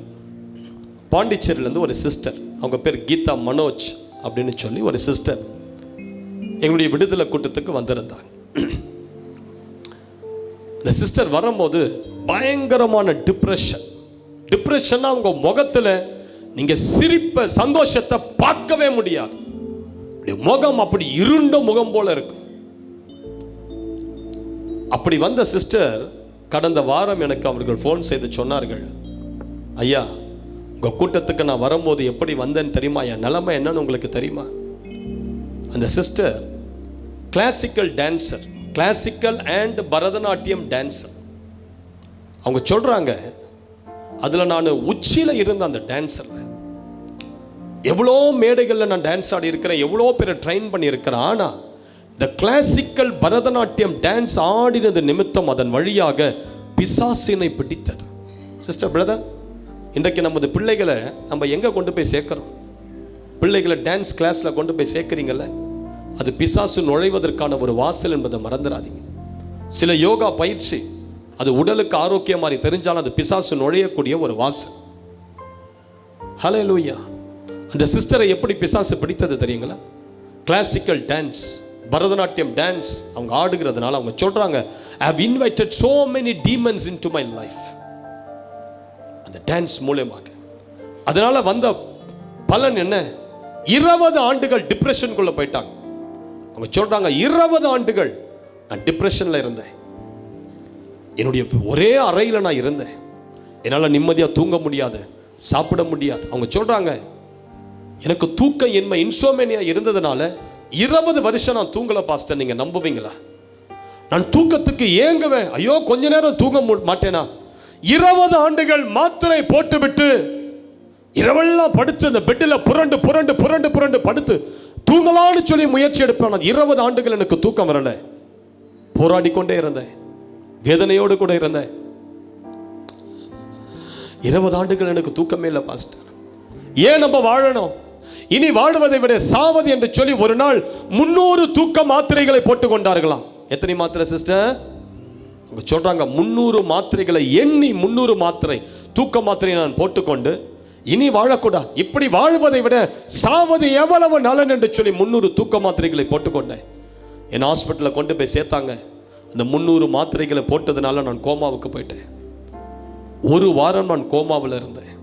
பாண்டிச்சேரியிலேருந்து ஒரு சிஸ்டர், அவங்க பேர் கீதா மனோஜ் அப்படின்னு சொல்லி ஒரு சிஸ்டர், எங்களுடைய விடுதலை கூட்டத்துக்கு வந்திருந்தாங்க. இந்த சிஸ்டர் வரும்போது பயங்கரமான டிப்ரெஷன். அவங்க முகத்தில் நீங்க சிரிப்ப சந்தோஷத்தை பார்க்கவே முடியாது. முகம் அப்படி இருண்ட முகம் போல இருக்கு. அப்படி வந்த சிஸ்டர் கடந்த வாரம் எனக்கு அவர்கள் ஃபோன் செய்து சொன்னார்கள், ஐயா உங்க கூட்டத்துக்கு நான் வரும்போது எப்படி வந்தேன்னு தெரியுமா, என் நிலைமை என்னன்னு உங்களுக்கு தெரியுமா? அந்த sister classical dancer, classical and Bharatanatyam dancer. அவங்க சொல்றாங்க, அதில் நான் உச்சியில் இருந்த அந்த டான்ஸரில் எவ்வளோ மேடைகளில் நான் டான்ஸ் ஆடி இருக்கிறேன், எவ்வளோ பேரை ட்ரெயின் பண்ணியிருக்கிறேன். ஆனால் இந்த கிளாசிக்கல் பரதநாட்டியம் டான்ஸ் ஆடினது நிமித்தம் அதன் வழியாக பிசாசினை பிடித்தது. சிஸ்டர் பிரதர், இன்றைக்கு நமது பிள்ளைகளை நம்ம எங்கே கொண்டு போய் சேர்க்குறோம்? பிள்ளைகளை டான்ஸ் கிளாஸில் கொண்டு போய் சேர்க்குறீங்கல்ல, அது பிசாசு நுழைவதற்கான ஒரு வாசல் என்பதை மறந்துடாதீங்க. சில யோகா பயிற்சி அது உடலுக்கு ஆரோக்கியம் மாதிரி தெரிஞ்சாலும் அது பிசாசு நுழையக்கூடிய ஒரு வாசல். ஹல்லேலூயா. அந்த சிஸ்டரை எப்படி பிசாசு பிடித்தது தெரியுங்களா? கிளாசிக்கல் டான்ஸ், பரதநாட்டியம் டான்ஸ் அவங்க ஆடுகிறதுனால அவங்க சொல்றாங்க, I have invited so many demons into my life. அந்த டான்ஸ் மூலமாக அதனால வந்த பலன் என்ன? 20 ஆண்டுகள் டிப்ரெஷனுக்குள்ள போயிட்டாங்க. அவங்க சொல்றாங்க, 20 ஆண்டுகள் நான் டிப்ரெஷன்ல இருந்தேன். என்னுடைய ஒரே அறையில் நான் இருந்தேன். என்னால் நிம்மதியாக தூங்க முடியாது, சாப்பிட முடியாது. அவங்க சொல்றாங்க, எனக்கு தூக்க இன்மை இன்சோமேனியா இருந்ததுனால 20 வருஷம் நான் தூங்கல பாஸ்டர். நீங்க நம்புவீங்களா? நான் தூக்கத்துக்கு ஏங்குவேன். ஐயோ கொஞ்ச நேரம் தூங்க மாட்டேனா? 20 ஆண்டுகள் மாத்திரை போட்டுவிட்டு இரவெல்லாம் படுத்து அந்த பெட்டில் புரண்டு புரண்டு புரண்டு புரண்டு படுத்து தூங்கலான்னு சொல்லி முயற்சி எடுப்பேன். 20 ஆண்டுகள் எனக்கு தூக்கம் வரல. போராடி கொண்டே இருந்தேன், வேதனையோடு கூட இருந்தேன். 20 ஆண்டுகள் எனக்கு தூக்கமே இல்லை பாஸ்டர். ஏன் நம்ம வாழணும்? இனி வாழ்வதை விட சாவது என்று சொல்லி ஒரு நாள் 300 தூக்க மாத்திரைகளை போட்டு கொண்டார்களாம். எத்தனை மாத்திரை சிஸ்டர்? அவங்க சொல்றாங்க, 300 மாத்திரைகளை எண்ணி 300 மாத்திரை தூக்க மாத்திரை நான் போட்டுக்கொண்டு இனி வாழக்கூடாது, இப்படி வாழ்வதை விட சாவது எவ்வளவு நலன் என்று சொல்லி 300 தூக்க மாத்திரைகளை போட்டுக்கொண்டேன். என் ஹாஸ்பிட்டலில் கொண்டு போய் சேர்த்தாங்க. அந்த 300 மாத்திரைகளை போட்டதுனால நான் கோமாவுக்கு போயிட்டேன். 1 வாரம் நான் கோமாவில் இருந்தேன்.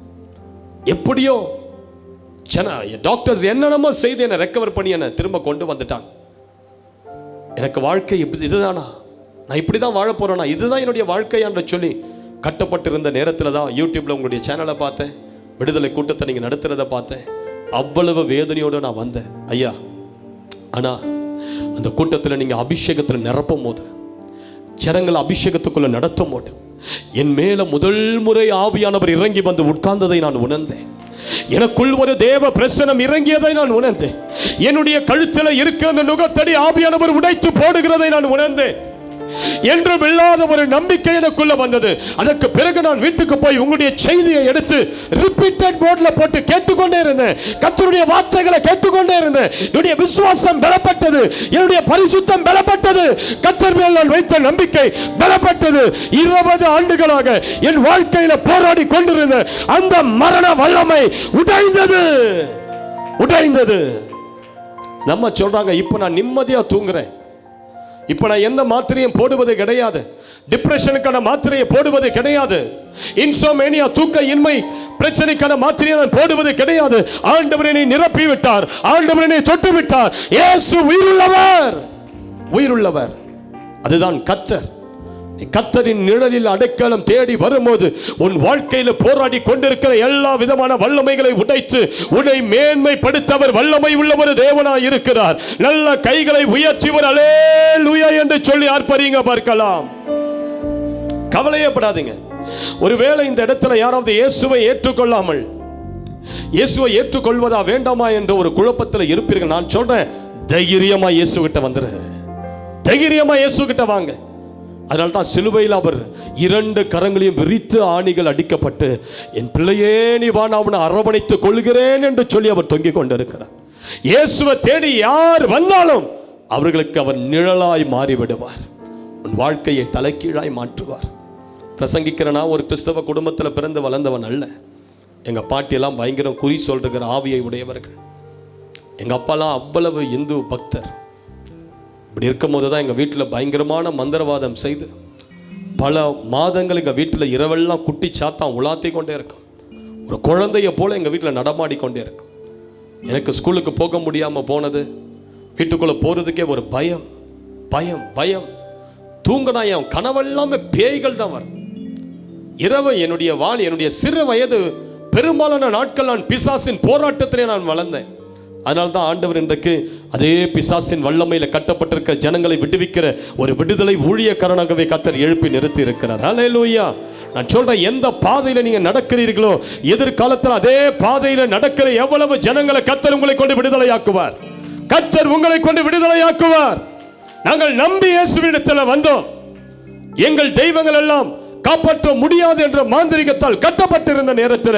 எப்படியோ டாக்டர்ஸ் என்னென்னமோ செய்து என்னை ரெக்கவர் பண்ணி என்னை திரும்ப கொண்டு வந்துட்டாங்க. எனக்கு வாழ்க்கை இதுதானா? நான் இப்படி தான் வாழ போறேனா? இதுதான் என்னுடைய வாழ்க்கையான்னு சொல்லி கட்டப்பட்டிருந்த நேரத்தில் தான் யூடியூப்ல உங்களுடைய சேனலை பார்த்தேன். விடுதலை கூட்டத்தை நீங்கள் நடத்துறதை பார்த்தேன். அவ்வளவு வேதனையோடு நான் வந்தேன் ஐயா. ஆனால் அந்த கூட்டத்தில் நீங்கள் அபிஷேகத்தில் நிரப்பும் போது, ஜனங்கள் அபிஷேகத்துக்குள்ள நடத்தும் போது என் மேல முதல் முறை ஆவியானவர் இறங்கி வந்து உட்கார்ந்ததை நான் உணர்ந்தேன். எனக்குள் ஒரு தேவ பிரசனம் இறங்கியதை நான் உணர்ந்தேன். என்னுடைய கழுத்தில் இருக்கிற அந்த நுகத்தடி ஆவியானவர் உடைத்து போடுகிறதை நான் உணர்ந்தேன். என்றும் இல்லாத ஒரு நம்பிக்கை எனக்குள்ள வந்தது. அதற்கு பிறகு நான் வீட்டுக்கு போய் உங்களுடைய செய்தியை எடுத்து ரிப்பீட்டட் போர்ட்ல போட்டு கேட்டுக்கொண்டே இருந்தேன். கர்த்தருடைய வார்த்தைகளை கேட்டுக்கொண்டே இருந்தேன். என்னுடைய விசுவாசம் பலப்பட்டது, என்னுடைய பரிசுத்தம் பலப்பட்டது, கர்த்தர் மேல் நான் வைத்த நம்பிக்கை பலப்பட்டது. 20 ஆண்டுகளாக என் வாழ்க்கையில போராடி கொண்டிருந்த அந்த மரண வல்லமை உடைந்தது. நம்ம சொல்றாங்க, இப்ப நான் நிம்மதியா தூங்குறேன். இப்ப நான் எந்த மாத்திரையும் போடுவது கிடையாது. டிப்ரெஷனுக்கான மாத்திரையை போடுவது கிடையாது. இன்சோமேனியா தூக்க இன்மை பிரச்சனைக்கான மாத்திரையை நான் போடுவது கிடையாது. ஆண்டவர் என்னை நிரப்பி விட்டார். ஆண்டவர் என்னை தொட்டு விட்டார். இயேசு உயிருள்ளவர். அதுதான் கர்த்தர். கர்த்தரின் நிழலில் அடைக்கலம் தேடி வரும்போது உன் வாழ்க்கையில் போராடி கொண்டிருக்கிற எல்லா விதமான வல்லமைகளை உடைத்து உன்னை மேன்மைப்படுத்தவர் வல்லமை உள்ளவர் தேவனாய் இருக்கிறார். நல்ல கைகளை உயர்த்திவர் அல்லேலூயா என்று சொல்லி ஆர்ப்பரிங்க பார்க்கலாம். கவலையப்படாதீங்க. ஒருவேளை இந்த இடத்துல யாராவது இயேசுவை ஏற்றுக்கொள்ளாமல், இயேசுவை ஏற்றுக்கொள்வதா வேண்டாமா என்ற ஒரு குழப்பத்தில் இருப்பீர்கள். நான் சொல்றேன், தைரியமா இயேசு கிட்ட வந்துரு. தைரியமா இயேசு கிட்ட வாங்க. அதனால தான் சிலுவையில் அவர் 2 கரங்களையும் விரித்து ஆணிகள் அடிக்கப்பட்டு, என் பிள்ளையே நீ வா, நான் அவனை அரவணைத்துக் கொள்கிறேன் என்று சொல்லி அவர் தொங்கிக் கொண்டிருக்கிறார். இயேசுவை தேடி யார் வந்தாலும் அவர்களுக்கு அவர் நிழலாய் மாறிவிடுவார். உன் வாழ்க்கையை தலைகீழாய் மாற்றுவார். பிரசங்கிக்கிறனா ஒரு கிறிஸ்தவ குடும்பத்தில் பிறந்து வளர்ந்தவன் அல்ல. எங்கள் பாட்டியெல்லாம் பயங்கரம் குறி சொல்கிற ஆவியை உடையவர்கள். எங்கள் அப்பாலாம் அவ்வளவு இந்து பக்தர். இப்படி இருக்கும்போது தான் எங்கள் வீட்டில் பயங்கரமான மந்திரவாதம் செய்து பல மாதங்கள் எங்கள் வீட்டில் இரவெல்லாம் குட்டி சாத்தான் உலாத்தி கொண்டே இருக்கும். ஒரு குழந்தைய போல் எங்கள் வீட்டில் நடமாடிக்கொண்டே இருக்கும். எனக்கு ஸ்கூலுக்கு போக முடியாமல் போனது, வீட்டுக்குள்ளே போகிறதுக்கே ஒரு பயம் பயம் பயம். தூங்கினா என் கனவெல்லாமே பேய்கள் தான் வரும். இரவு என்னுடைய சிறு வயது பெரும்பாலான நாட்கள் நான் பிசாசின் போராட்டத்திலே நான் வளர்ந்தேன். அதனால தான் ஆண்டவர் இன்றைக்கு அதே பிசாசின் வல்லமையில் கட்டப்பட்டிருக்கிற ஜனங்களை விடுவிக்கிற ஒரு விடுதலை ஊழியக்காரனாகவே கர்த்தர் எழுப்பி நிறுத்தி இருக்கிறார். ஹல்லேலூயா. நான் சொல்றேன், எந்த பாதையில் நீங்க நடக்கிறீர்களோ எதிர்காலத்தில் அதே பாதையில் நடக்கிற எவ்வளவு ஜனங்களை கர்த்தர் உங்களை கொண்டு விடுதலையாக்குவார். கர்த்தர் உங்களை கொண்டு விடுதலையாக்குவார். நாங்கள் நம்பி இயேசுவினிடத்தில் வந்தோம். எங்கள் தெய்வங்கள் எல்லாம் காப்பாற்ற முடியாது என்ற மாந்திரிகத்தால் கட்டப்பட்டிருந்த நேரத்தில்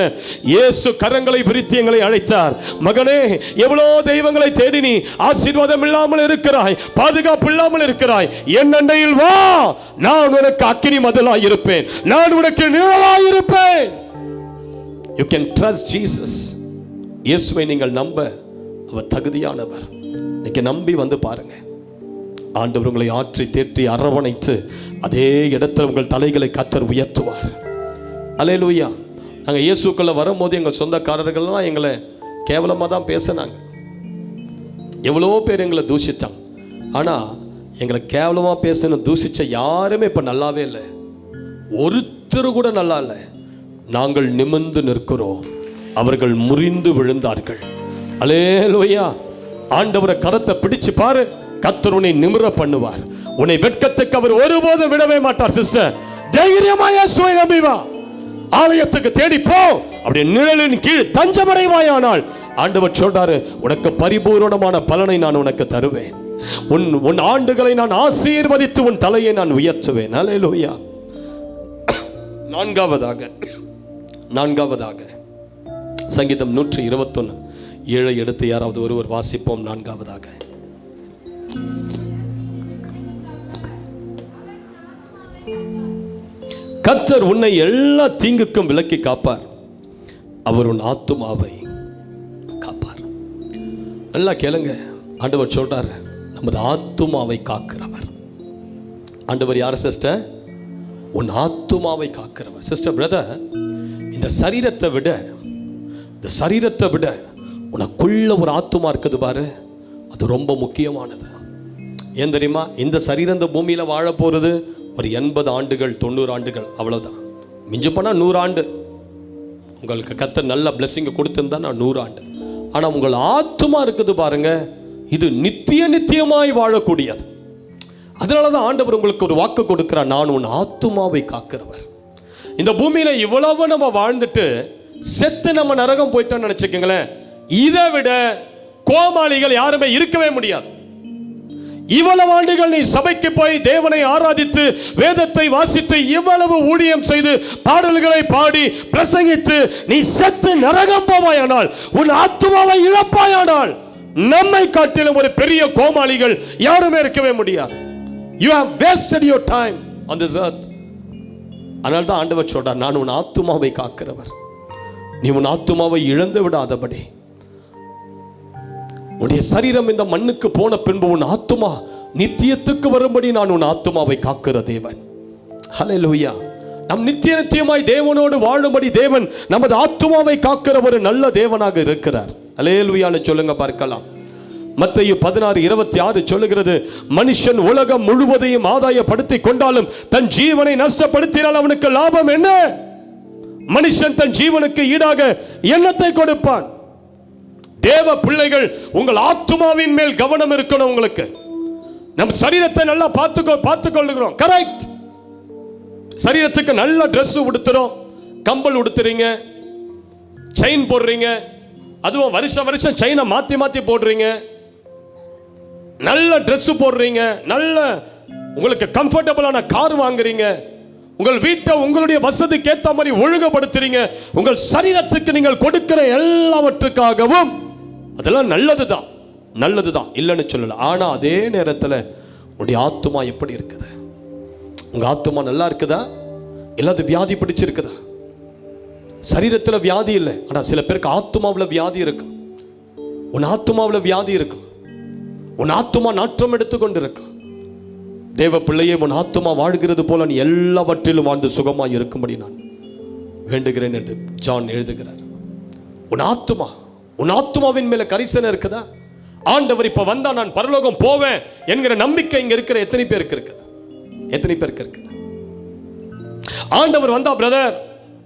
இயேசு கரங்களை விரித்து எங்களை அழைத்தார். மகனே, எவ்வளோ தெய்வங்களை தேடி நீ ஆசீர்வாதம் இல்லாமல் இருக்கிறாய், பாதுகாப்பு இல்லாமல் இருக்கிறாய், என் அண்டையில் வா, நான் உனக்கு அக்கினி மதிலாய் இருப்பேன், நான் உனக்கு நிழலாய் இருப்பேன். You can trust Jesus. இயேசுவை நீங்கள் நம்ப அவர் தகுதியானவர். இன்னைக்கு நம்பி வந்து பாருங்க. ஆண்டவர் உங்களை ஆற்றி தேற்றி அரவணைத்து அதே இடத்துல உங்கள் தலைகளை கர்த்தர் உயர்த்துவார். அல்லேலூயா. நாங்கள் இயேசுக்குள்ள வரும்போது எங்கள் சொந்தக்காரர்கள்லாம் எங்களை கேவலமாக தான் பேசினாங்க. எவ்வளோ பேர் எங்களை தூஷித்தாங்க. ஆனால் எங்களை கேவலமாக பேசணும் தூஷித்த யாருமே இப்போ நல்லாவே இல்லை. ஒருத்தர் கூட நல்லா இல்லை. நாங்கள் நிமிர்ந்து நிற்கிறோம், அவர்கள் முறிந்து விழுந்தார்கள். அல்லேலூயா. ஆண்டவரை கரத்தை பிடிச்சு பாரு, கர்த்தர் உன்னை நிமிர பண்ணுவார். உன்னை வெட்கத்துக்கு அவர் ஒருபோதும் விடவே மாட்டார். சிஸ்டர், தைரியமா இயேசுவை நம்பி வா. ஆலயத்துக்கு தேடி போ. அப்படி நிழலின் கீழ் தஞ்சமடைவாயானால் ஆண்டவர் சொல்றாரு, உனக்கு பரிபூரணமான பலனை நான் உனக்கு தருவேன். உன் ஆண்டுகளை நான் ஆசீர்வதித்து உன் தலையை நான் உயர்த்துவேன். அல்லேலூயா. நான்காவதாக சங்கீதம் 121:7 எடுத்து யாராவது ஒருவர் வாசிப்போம். நான்காவதாக, கர்த்தர் உன்னை எல்லா தீங்குக்கும் விலக்கி காப்பார், அவர் உன் ஆத்துமாவை காப்பார். நல்லா கேளுங்க, ஆண்டவர் சொல்றாரு, நமது ஆத்துமாவை காக்கிறவர். ஆண்டவர் யார் சிஸ்டர்? உன் ஆத்துமாவை காக்கிறவர். சிஸ்டர், பிரதர், இந்த சரீரத்தை விட உனக்குள்ள ஒரு ஆத்துமா இருக்குது பாரு, அது ரொம்ப முக்கியமானது. ஏன் தெரியுமா? இந்த சரீரம் இந்த பூமியில் வாழ போகிறது ஒரு 80 ஆண்டுகள் 90 ஆண்டுகள், அவ்வளோதான். மிஞ்சி போனால் 100 ஆண்டு. உங்களுக்கு கர்த்தர் நல்ல பிளெஸிங்கை கொடுத்துருந்தா நான் 100 ஆண்டு. ஆனால் உங்கள் ஆத்துமா இருக்குது பாருங்க, இது நித்தியமாய் வாழக்கூடியது. அதனால தான் ஆண்டவர் உங்களுக்கு ஒரு வாக்கு கொடுக்கிறார், நான் உன் ஆத்துமாவை காக்கிறவர். இந்த பூமியில இவ்வளவு நம்ம வாழ்ந்துட்டு செத்து நம்ம நரகம் போயிட்டோம்னு நினைச்சுக்கங்களேன், இதை விட கோமாளிகள் யாருமே இருக்கவே முடியாது. இவ்வளவு ஆண்டுகள் நீ சபைக்கு போய் தேவனை ஆராதித்து வேதத்தை வாசித்து இவ்வளவு ஊழியம் செய்து பாடல்களை பாடி பிரசங்கித்து நீ செத்து நரகம் போவாயானால், உன் ஆத்துமாவை இழப்பாயானால், நம்மை காட்டிலும் ஒரு பெரிய கோமாளிகள் யாருமே இருக்கவே முடியாது. You have wasted your time on this earth. அதனால தான் ஆண்டவர் சொல்றார், நான் உன் ஆத்துமாவை காக்கிறவர். நீ உன் ஆத்துமாவை இழந்து விடாதபடி. உன்னுடைய சரீரம் இந்த மண்ணுக்கு போன பின்பு உன் ஆத்துமா நித்தியத்துக்கு வரும்படி நான் உன் ஆத்துமாவை காக்கிற தேவன். ஹல்லேலூயா. நம் நித்தியமாய் தேவனோடு வாழும்படி தேவன் நமது ஆத்துமாவை காக்கிற ஒரு நல்ல தேவனாக இருக்கிறார். ஹல்லேலூயான்னு சொல்லுங்க பார்க்கலாம். மத்தேயு 16:26 சொல்லுகிறது, மனுஷன் உலகம் முழுவதையும் ஆதாயப்படுத்திக் கொண்டாலும் தன் ஜீவனை நஷ்டப்படுத்தினால் அவனுக்கு லாபம் என்ன? மனுஷன் தன் ஜீவனுக்கு ஈடாக என்னத்தை கொடுப்பான்? தேவ பிள்ளைகள், உங்கள் ஆத்துமாவின் மேல் கவனம் இருக்கணும். உங்களுக்கு நம்ம சரீரத்தை நல்லா பார்த்துக்கொள்ளுகிறோம், கரெக்ட். சரீரத்துக்கு நல்ல ட்ரெஸ் உடுத்துறோம், கம்பல் உடுத்துறீங்க, செயின் போடுறீங்க, அதுவும் வருஷம் செயினை மாத்தி போடுறீங்க, நல்ல ட்ரெஸ் போடுறீங்க, நல்ல உங்களுக்கு கம்ஃபர்டபுளான கார் வாங்குறீங்க, உங்கள் வீட்டை உங்களுடைய வசதிக்கு ஏற்ற மாதிரி ஒழுங்குபடுத்துறீங்க. உங்கள் சரீரத்துக்கு நீங்கள் கொடுக்கிற எல்லாவற்றுக்காகவும் அதெல்லாம் நல்லதுதான் இல்லைன்னு சொல்லல. ஆனால் அதே நேரத்தில் உங்களுடைய ஆத்துமா எப்படி இருக்குது? உங்க ஆத்துமா நல்லா இருக்குதா? இல்லாத வியாதி பிடிச்சிருக்குதா? சரீரத்தில் வியாதி இல்லை, ஆனால் சில பேருக்கு ஆத்துமாவில் வியாதி இருக்கும். உன் ஆத்துமாவில் வியாதி இருக்கும். உன் ஆத்துமா நாற்றம் எடுத்துக்கொண்டிருக்க. தேவ பிள்ளையே, உன் ஆத்துமா வாழ்கிறது போல நீ எல்லாவற்றிலும் வாழ்ந்து சுகமாய் இருக்கும்படி நான் வேண்டுகிறேன் என்று ஜான் எழுதுகிறார். உன் ஆத்துமாவின் மேல கரிசனை இருக்குதா? ஆண்டவர் இப்ப வந்தா நான் பரலோகம் போவேன் என்கிற நம்பிக்கை இங்க இருக்கிற எத்தனை பேருக்கு இருக்குது? எத்தனை பேருக்கு இருக்குது? ஆண்டவர் வந்தா பிரதர்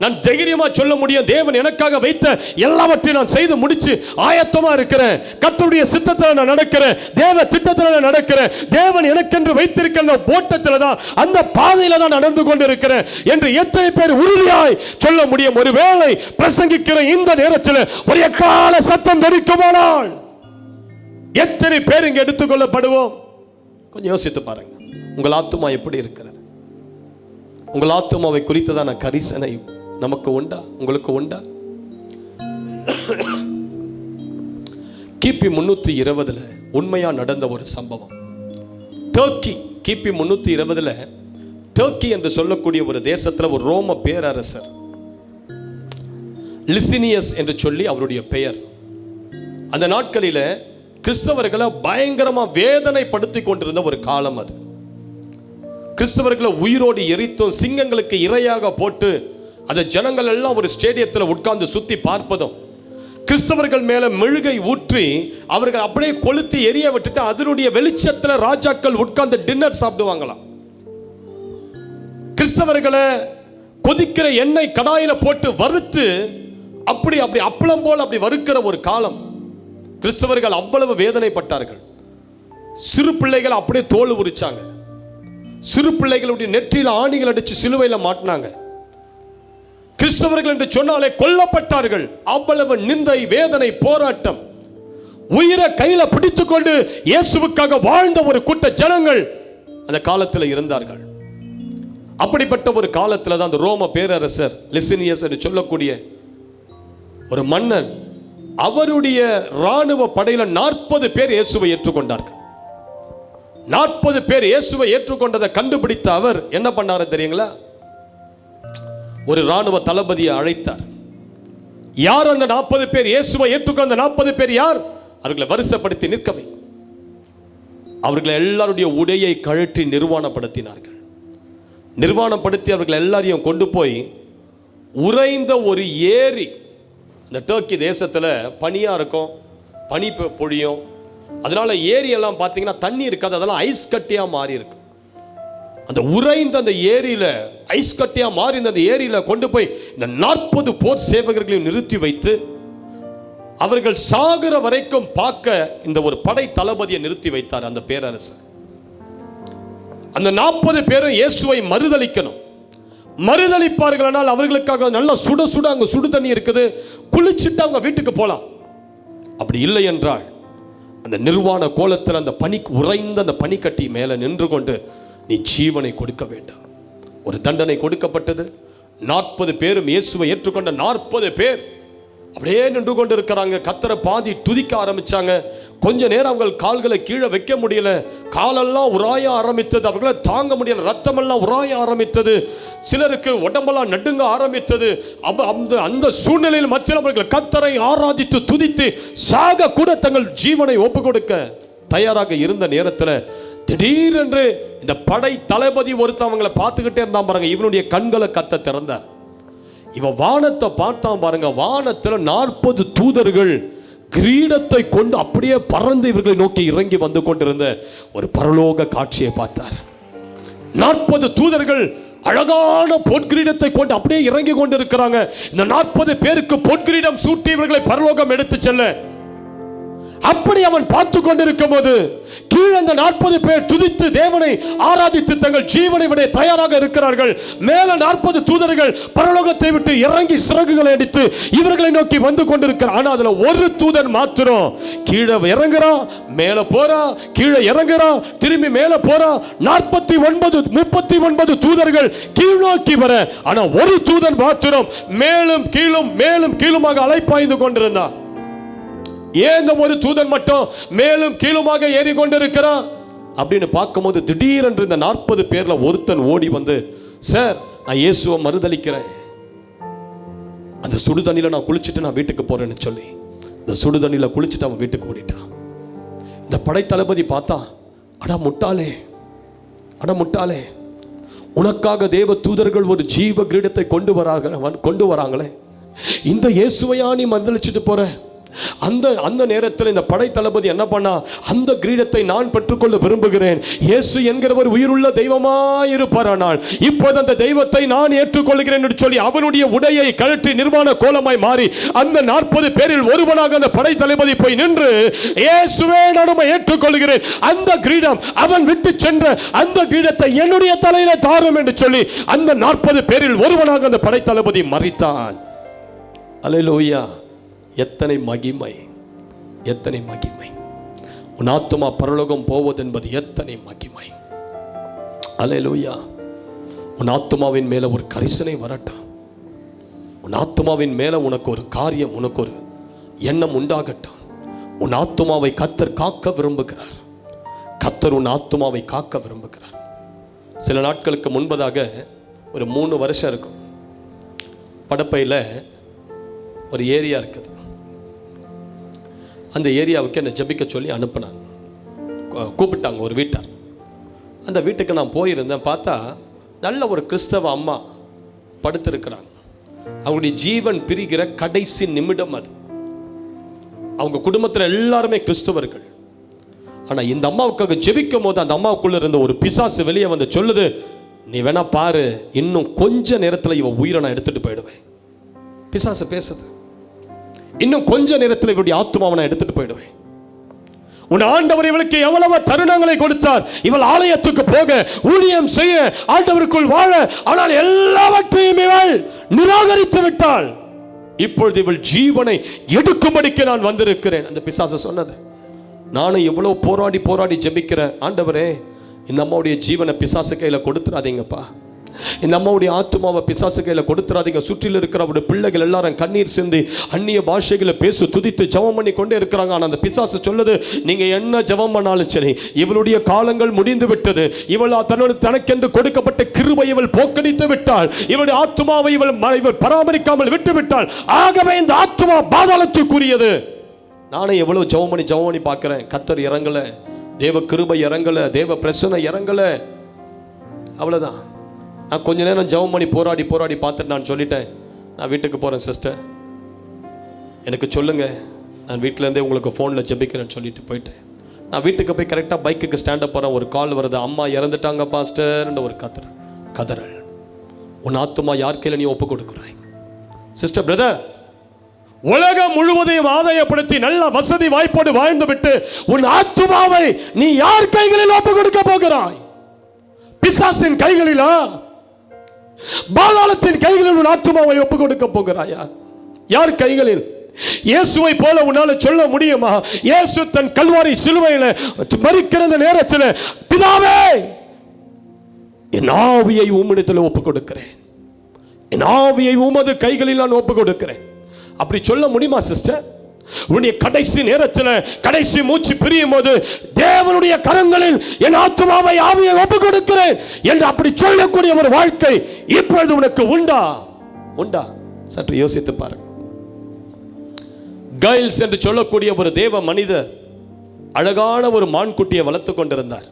நான் தைரியமா சொல்ல முடியும், தேவன் எனக்காக வைத்த எல்லாவற்றையும் நான் செய்து முடிச்சு ஆயத்தமா இருக்கிறேன், கர்த்தருடைய சித்தத்தில் நான் நடக்கிறேன், தேவ திட்டத்தில் நான் நடக்கிறேன், தேவன் எனக்கென்று வைத்திருக்கிற ஓட்டத்தில் தான், அந்த பாதையில தான் நடந்து கொண்டிருக்கிறேன் என்று எத்தனை பேர் உறுதியாய் சொல்ல முடியும்? ஒருவேளை பிரசங்கிக்கிற இந்த நேரத்தில் ஒரு எக்கால சத்தம் வெடிக்குமானால் எத்தனை பேர் இங்க எடுத்துக்கொள்ளப்படுவோம்? கொஞ்சம் யோசித்து பாருங்க. உங்கள் ஆத்துமா எப்படி இருக்கிறது? உங்கள் ஆத்துமாவை குறித்ததான கரிசனை நமக்கு உண்டா? உங்களுக்கு உண்டா? கிபி 320 உண்மையா நடந்த ஒரு சம்பவம். டர்க்கி கிபி 320 டர்க்கி என்று சொல்லக்கூடிய ஒரு தேசத்தில் ஒரு ரோம பேரரசர் லிசினியஸ் என்று சொல்லி அவருடைய பெயர். அந்த நாட்களில் கிறிஸ்தவர்களை பயங்கரமா வேதனைப்படுத்தி கொண்டிருந்த ஒரு காலம் அது. கிறிஸ்தவர்களை உயிரோடு எரித்தும் சிங்கங்களுக்கு இரையாக போட்டு அந்த ஜனங்கள் எல்லாம் ஒரு ஸ்டேடியத்தில் உட்கார்ந்து சுத்தி பார்ப்பதும், கிறிஸ்தவர்கள் மேல மெழுகை ஊற்றி அவர்கள் அப்படியே கொளுத்தி எரிய விட்டுட்டு அதனுடைய வெளிச்சத்தில் ராஜாக்கள் உட்கார்ந்து டின்னர் சாப்பிடுவாங்களாம். கிறிஸ்தவர்களை கொதிக்கிற எண்ணெய் கடாயில போட்டு வறுத்து அப்படி அப்பளம் போல் அப்படி வறுக்கிற ஒரு காலம். கிறிஸ்தவர்கள் அவ்வளவு வேதனைப்பட்டார்கள். சிறு பிள்ளைகள் அப்படியே தோல் உரிச்சாங்க. சிறு பிள்ளைகளுடைய நெற்றியில் ஆணிகள் அடிச்சு சிலுவையில் மாட்டினாங்க. கிறிஸ்தவர்கள் என்று சொன்னாலே கொல்லப்பட்டார்கள். அவ்வளவு நிந்தை, வேதனை, போராட்டம். உயிரை கையில பிடித்துக் கொண்டு இயேசுவுக்காக வாழ்ந்த ஒரு கூட்ட ஜனங்கள் அந்த காலத்தில் இருந்தார்கள். அப்படிப்பட்ட ஒரு காலத்தில் தான் அந்த ரோம பேரரசர் லிசினியஸ் என்று சொல்லக்கூடிய ஒரு மன்னன், அவருடைய ராணுவ படையில 40 பேர் இயேசுவை ஏற்றுக்கொண்டார்கள். 40 பேர் இயேசுவை ஏற்றுக்கொண்டதை கண்டுபிடித்த அவர் என்ன பண்ணாரு தெரியுங்களா? ஒரு ராணுவ தளபதியை அழைத்தார். யார் அந்த 40 பேர்? இயேசுவை ஏற்றுக்கொண்ட 40 பேர் யார்? அவர்களை வரிசைப்படுத்தி நிற்கவை. அவர்களை எல்லாருடைய உடையை கழற்றி நிர்வாணப்படுத்தினார்கள். நிர்வாணப்படுத்தி அவர்கள் எல்லாரையும் கொண்டு போய் உறைந்த ஒரு ஏரி, இந்த டர்க்கி தேசத்தில் பனியாக இருக்கும், பனி பொழியும், அதனால ஏரியெல்லாம் பார்த்தீங்கன்னா தண்ணி இருக்காது, அதெல்லாம் ஐஸ் கட்டியாக மாறி இருக்கு. அந்த உறைந்த அந்த ஏரியில ஐஸ் கட்டியாக மாறி அந்த ஏரியில கொண்டு போய் இந்த 40 போர் சேவகர்களையும் நிறுத்தி வைத்து அவர்கள் சாகிற வரைக்கும் பார்க்க இந்த ஒரு படை தளபதியை நிறுத்தி வைத்தார் அந்த பேரரசர். அந்த 40 பேரும் இயேசுவை மறுதலிக்கணும். மறுதலிப்பார்கள் அவர்களுக்காக நல்ல சுட சுட அங்க சுடு தண்ணி இருக்குது, குளிச்சுட்டு அவங்க வீட்டுக்கு போலாம். அப்படி இல்லை என்றால் அந்த நிர்வாண கோலத்தில் அந்த பனி உறைந்த அந்த பனிக்கட்டி மேல நின்று கொண்டு நீ ஜீவனை கொடுக்க வேண்டாம். ஒரு தண்டனை கொடுக்கப்பட்டது. 40 பேரும் இயேசுவை ஏற்றுக்கொண்ட 40 பேர் அப்படியே நின்று கொண்டு இருக்கிறாங்க. கர்த்தரை பாதி துதிக்க ஆரம்பிச்சாங்க. கொஞ்ச நேரம் அவங்க கால்களை கீழே வைக்க முடியல. காலெல்லாம் உராய ஆரம்பித்தது. அவர்களை தாங்க முடியல. ரத்தமெல்லாம் உராய ஆரம்பித்தது. சிலருக்கு உடம்பெல்லாம் நடுங்க ஆரம்பித்தது. அந்த சூழ்நிலையில் மத்தியில் அவர்கள் கர்த்தரை ஆராதித்து துதித்து சாக கூட தங்கள் ஜீவனை ஒப்பு கொடுக்க தயாராக இருந்த நேரத்தில் திடீரென்று இந்த படை தளபதி ஒருத்தன் அவங்களை பார்த்துக்கிட்டே இருந்தான் பாருங்க. இவனுடைய கண்களை கர்த்தர் திறந்தார். இவன் வானத்தை பார்த்தான் பாருங்க. வானத்தில் 40 தூதர்கள் கிரீடத்தை கொண்டு அப்படியே பறந்து இவர்களை நோக்கி இறங்கி வந்து கொண்டிருந்த ஒரு பரலோக காட்சியை பார்த்தார். 40 தூதர்கள் அழகான பொற்கிரீடத்தை கொண்டு அப்படியே இறங்கி கொண்டிருக்கிறாங்க. இந்த 40 பேருக்கு பொற்கிரீடம் சூட்டி இவர்களை பரலோகம் எடுத்து செல்ல அப்படி அவன் பார்த்து கொண்டிருக்கும் போது கீழே அந்த 40 பேர் துதித்து தேவனை ஆராதித்து தங்கள் ஜீவனை விட தயாராக இருக்கிறார்கள். மேல 40 தூதர்கள் பரலோகத்தை விட்டு இறங்கி சிறகுகளை அடித்து இவர்களை நோக்கி வந்து கொண்டிருக்கிறார். ஆனா அதுல ஒரு தூதன் மாத்திரம் கீழே இறங்குறா, மேல போறா, கீழே இறங்குறா, திரும்பி மேல போறா. 39 தூதர்கள் கீழ் நோக்கி வர, ஆனா ஒரு தூதன் மாத்திரம் மேலும் கீழும் மேலும் கீழுமாக அலைப்பாய்ந்து கொண்டிருந்தான். ஏங்க ஒரு தூதன் மட்டும் மேலும் கீழுமாக ஏறி கொண்டிருக்கிறான் அப்படின்னு பார்க்கும்போது திடீரென்று இந்த 40 பேர்ல ஒருத்தன் ஓடி வந்து, சார் நான் இயேசுவை மறுதலிக்கிறேன், அந்த சுடுதண்ணில நான் குளிச்சுட்டு நான் வீட்டுக்கு போறேன்னு சொல்லி இந்த சுடுதண்ணில குளிச்சுட்டு அவன் வீட்டுக்கு ஓடிட்டான். இந்த படைத்தளபதி பார்த்தா, அடா முட்டாளே, அட முட்டாளே, உனக்காக தேவ தூதர்கள் ஒரு ஜீவ கிரீடத்தை கொண்டு வராங்களே, இந்த இயேசுவையா நீ மறுதலிச்சுட்டு போற? அந்த நேரத்தில் இந்த படை தளபதி என்ன பண்ணா, அந்த கிரீடத்தை நான் பெற்றுக்கொள்ள விரும்புகிறேன், இயேசு என்கிறவர் உயிருள்ள தெய்வமாயிருப்பாரானால் இப்போது அந்த தெய்வத்தை நான் ஏற்றுக்கொள்கிறேன் என்று சொல்லி அவனுடைய உடையை கழற்றி நிர்வாண கோலமாய் மாறி அந்த 40 பேரில் ஒருவனாக அந்த படை தளபதி போய் நின்று, இயேசுவே நான் ஏற்றுக்கொள்கிறேன், அந்த கிரீடம் அவன் விட்டு சென்ற அந்த கிரீடத்தை என்னுடைய தலையில தாரும் என்று சொல்லி அந்த 40 பேரில் ஒருவனாக அந்த படை தளபதி மரித்தான். அல்லேலூயா! எத்தனை மகிமை, எத்தனை மகிமை! உன் ஆத்துமா பரலோகம் போவது என்பது எத்தனை மகிமை! அல்லேலூயா! உன் ஆத்துமாவின் மேல ஒரு கரிசனை வரட்டும். உன் ஆத்துமாவின் மேல உனக்கு ஒரு காரியம், உனக்கு ஒரு எண்ணம் உண்டாகட்டும். உன் ஆத்துமாவை கர்த்தர் காக்க விரும்புகிறார். கர்த்தர் உன் ஆத்துமாவை காக்க விரும்புகிறார். சில நாட்களுக்கு முன்பதாக, ஒரு 3 வருஷம் இருக்கும், படப்பையில் ஒரு ஏரியா இருக்குது. அந்த ஏரியாவுக்கு என்னை ஜெபிக்க சொல்லி அனுப்புனாங்க, கூப்பிட்டாங்க ஒரு வீட்டார். அந்த வீட்டுக்கு நான் போயிருந்தேன். பார்த்தா நல்ல ஒரு கிறிஸ்தவ அம்மா படுத்திருக்கிறாங்க. அவங்களுடைய ஜீவன் பிரிகிற கடைசி நிமிடம் அது. அவங்க குடும்பத்தில் எல்லாருமே கிறிஸ்தவர்கள். ஆனால் இந்த அம்மாவுக்காக ஜெபிக்கும் போது அந்த அம்மாவுக்குள்ள இருந்த ஒரு பிசாசு வெளியே வந்து சொல்லுது, நீ வேணா பாரு, இன்னும் கொஞ்ச நேரத்தில் இவ உயிரை நான் எடுத்துட்டு போயிடுவேன். பிசாசு பேசுது, இன்னும் கொஞ்ச நேரத்தில் இவருடைய ஆத்துமாவை நான் எடுத்துட்டு போயிடுவேன். உன் ஆண்டவர் இவளுக்கு எவ்வளவு தருணங்களை கொடுத்தார், இவள் ஆலயத்துக்கு போக, ஊழியம் செய்ய, ஆண்டவருக்குள் வாழ, ஆனால் எல்லாவற்றையும் இவள் நிராகரித்து விட்டாள். இப்பொழுது இவள் ஜீவனை எடுக்கும்படிக்கு நான் வந்திருக்கிறேன். அந்த பிசாசு சொன்னது. நானும் எவ்வளவு போராடி ஜெபிக்கிறேன், ஆண்டவரே இந்த அம்மாவுடைய ஜீவனை பிசாசு கையில கொடுத்துறாதீங்கப்பா, இந்த அம்மாவுடைய ஆத்துமாவை பிசாசு கையில கொடுத்துறாதீங்க. சுற்றில் இருக்கிற அவருடைய பிள்ளைகள் எல்லாரும் கண்ணீர் சிந்தி அந்நிய பாஷைகளை பேச துதித்து ஜெபம் பண்ணி கொண்டே இருக்கிறாங்க. ஆனால் அந்த பிசாசு சொல்லுது, நீங்க என்ன ஜெபம் பண்ணாலும் சரி, இவளுடைய காலங்கள் முடிந்து விட்டது. இவள் தனக்கென்று கொடுக்கப்பட்ட கிருபை இவள் போக்கடித்து விட்டாள். இவளுடைய ஆத்துமாவை இவள் பராமரிக்காமல் விட்டு விட்டாள். ஆகவே இந்த ஆத்துமா பாதாளத்துக்குரியது. நானே எவ்வளவு ஜெபம் பண்ணி பார்க்கிறேன், கர்த்தர் இறங்கல, தேவ கிருபை இறங்கல, தேவ பிரசன்னை இறங்கல. அவ்வளவுதான். நான் கொஞ்ச நேரம் ஜெபம் பண்ணி போராடி பார்த்துட்டு நான் சொல்லிட்டேன், நான் வீட்டுக்கு போகிறேன் சிஸ்டர், எனக்கு சொல்லுங்க, நான் வீட்டிலேருந்தே உங்களுக்கு ஃபோனில் ஜெபிக்கிறேன்னு சொல்லிட்டு போயிட்டேன். நான் வீட்டுக்கு போய் கரெக்டாக பைக்குக்கு ஸ்டாண்டப் போகிறேன். ஒரு கால் வருது, அம்மா இறந்துட்டாங்க பாஸ்டர்ன்ற ஒரு கதறல். உன் ஆத்துமா யார் கையில் நீ ஒப்பு கொடுக்குறாய்? சிஸ்டர், பிரதர், உலகம் முழுவதையும் ஆதாயப்படுத்தி நல்ல வசதி வாய்ப்போடு வாழ்ந்து விட்டு உன் ஆத்துமாவை நீ யார் கைகளில் ஒப்பு கொடுக்க போகிறாய்? பிசாசின் கைகளிலா, பாதாளத்தின் கைகளில் உன் ஆத்துமாவை ஒப்பு கொடுக்க போகிறாயா? யார் கைகளில்? இயேசுவை போல உன்னால சொல்ல முடியுமா? இயேசு தன் கல்வாரி சிலுவையில் மரிக்கிற நேரத்தில், பிதாவே என் ஆவியை உம்மிடத்தில் ஒப்பு கொடுக்கிறேன், என் ஆவியை உமது கைகளில் நான் ஒப்பு கொடுக்கிறேன். அப்படி சொல்ல முடியுமா சிஸ்டர்? உன்னுடைய கடைசி நேரத்தில், கடைசி மூச்சு பிரியும் போது, தேவனுடைய கரங்களில் என் ஆத்துமாவை ஆவியை ஒப்பு கொடுக்கிறேன் என்று அப்படி சொல்லக்கூடிய ஒரு வாழ்க்கை இப்பொழுது உனக்கு உண்டா? சற்று யோசித்து பாருங்க. கைல்ஸ் என்று சொல்லக்கூடிய ஒரு தேவ மனிதர் அழகான ஒரு மான்குட்டியை வளர்த்து கொண்டிருந்தார்.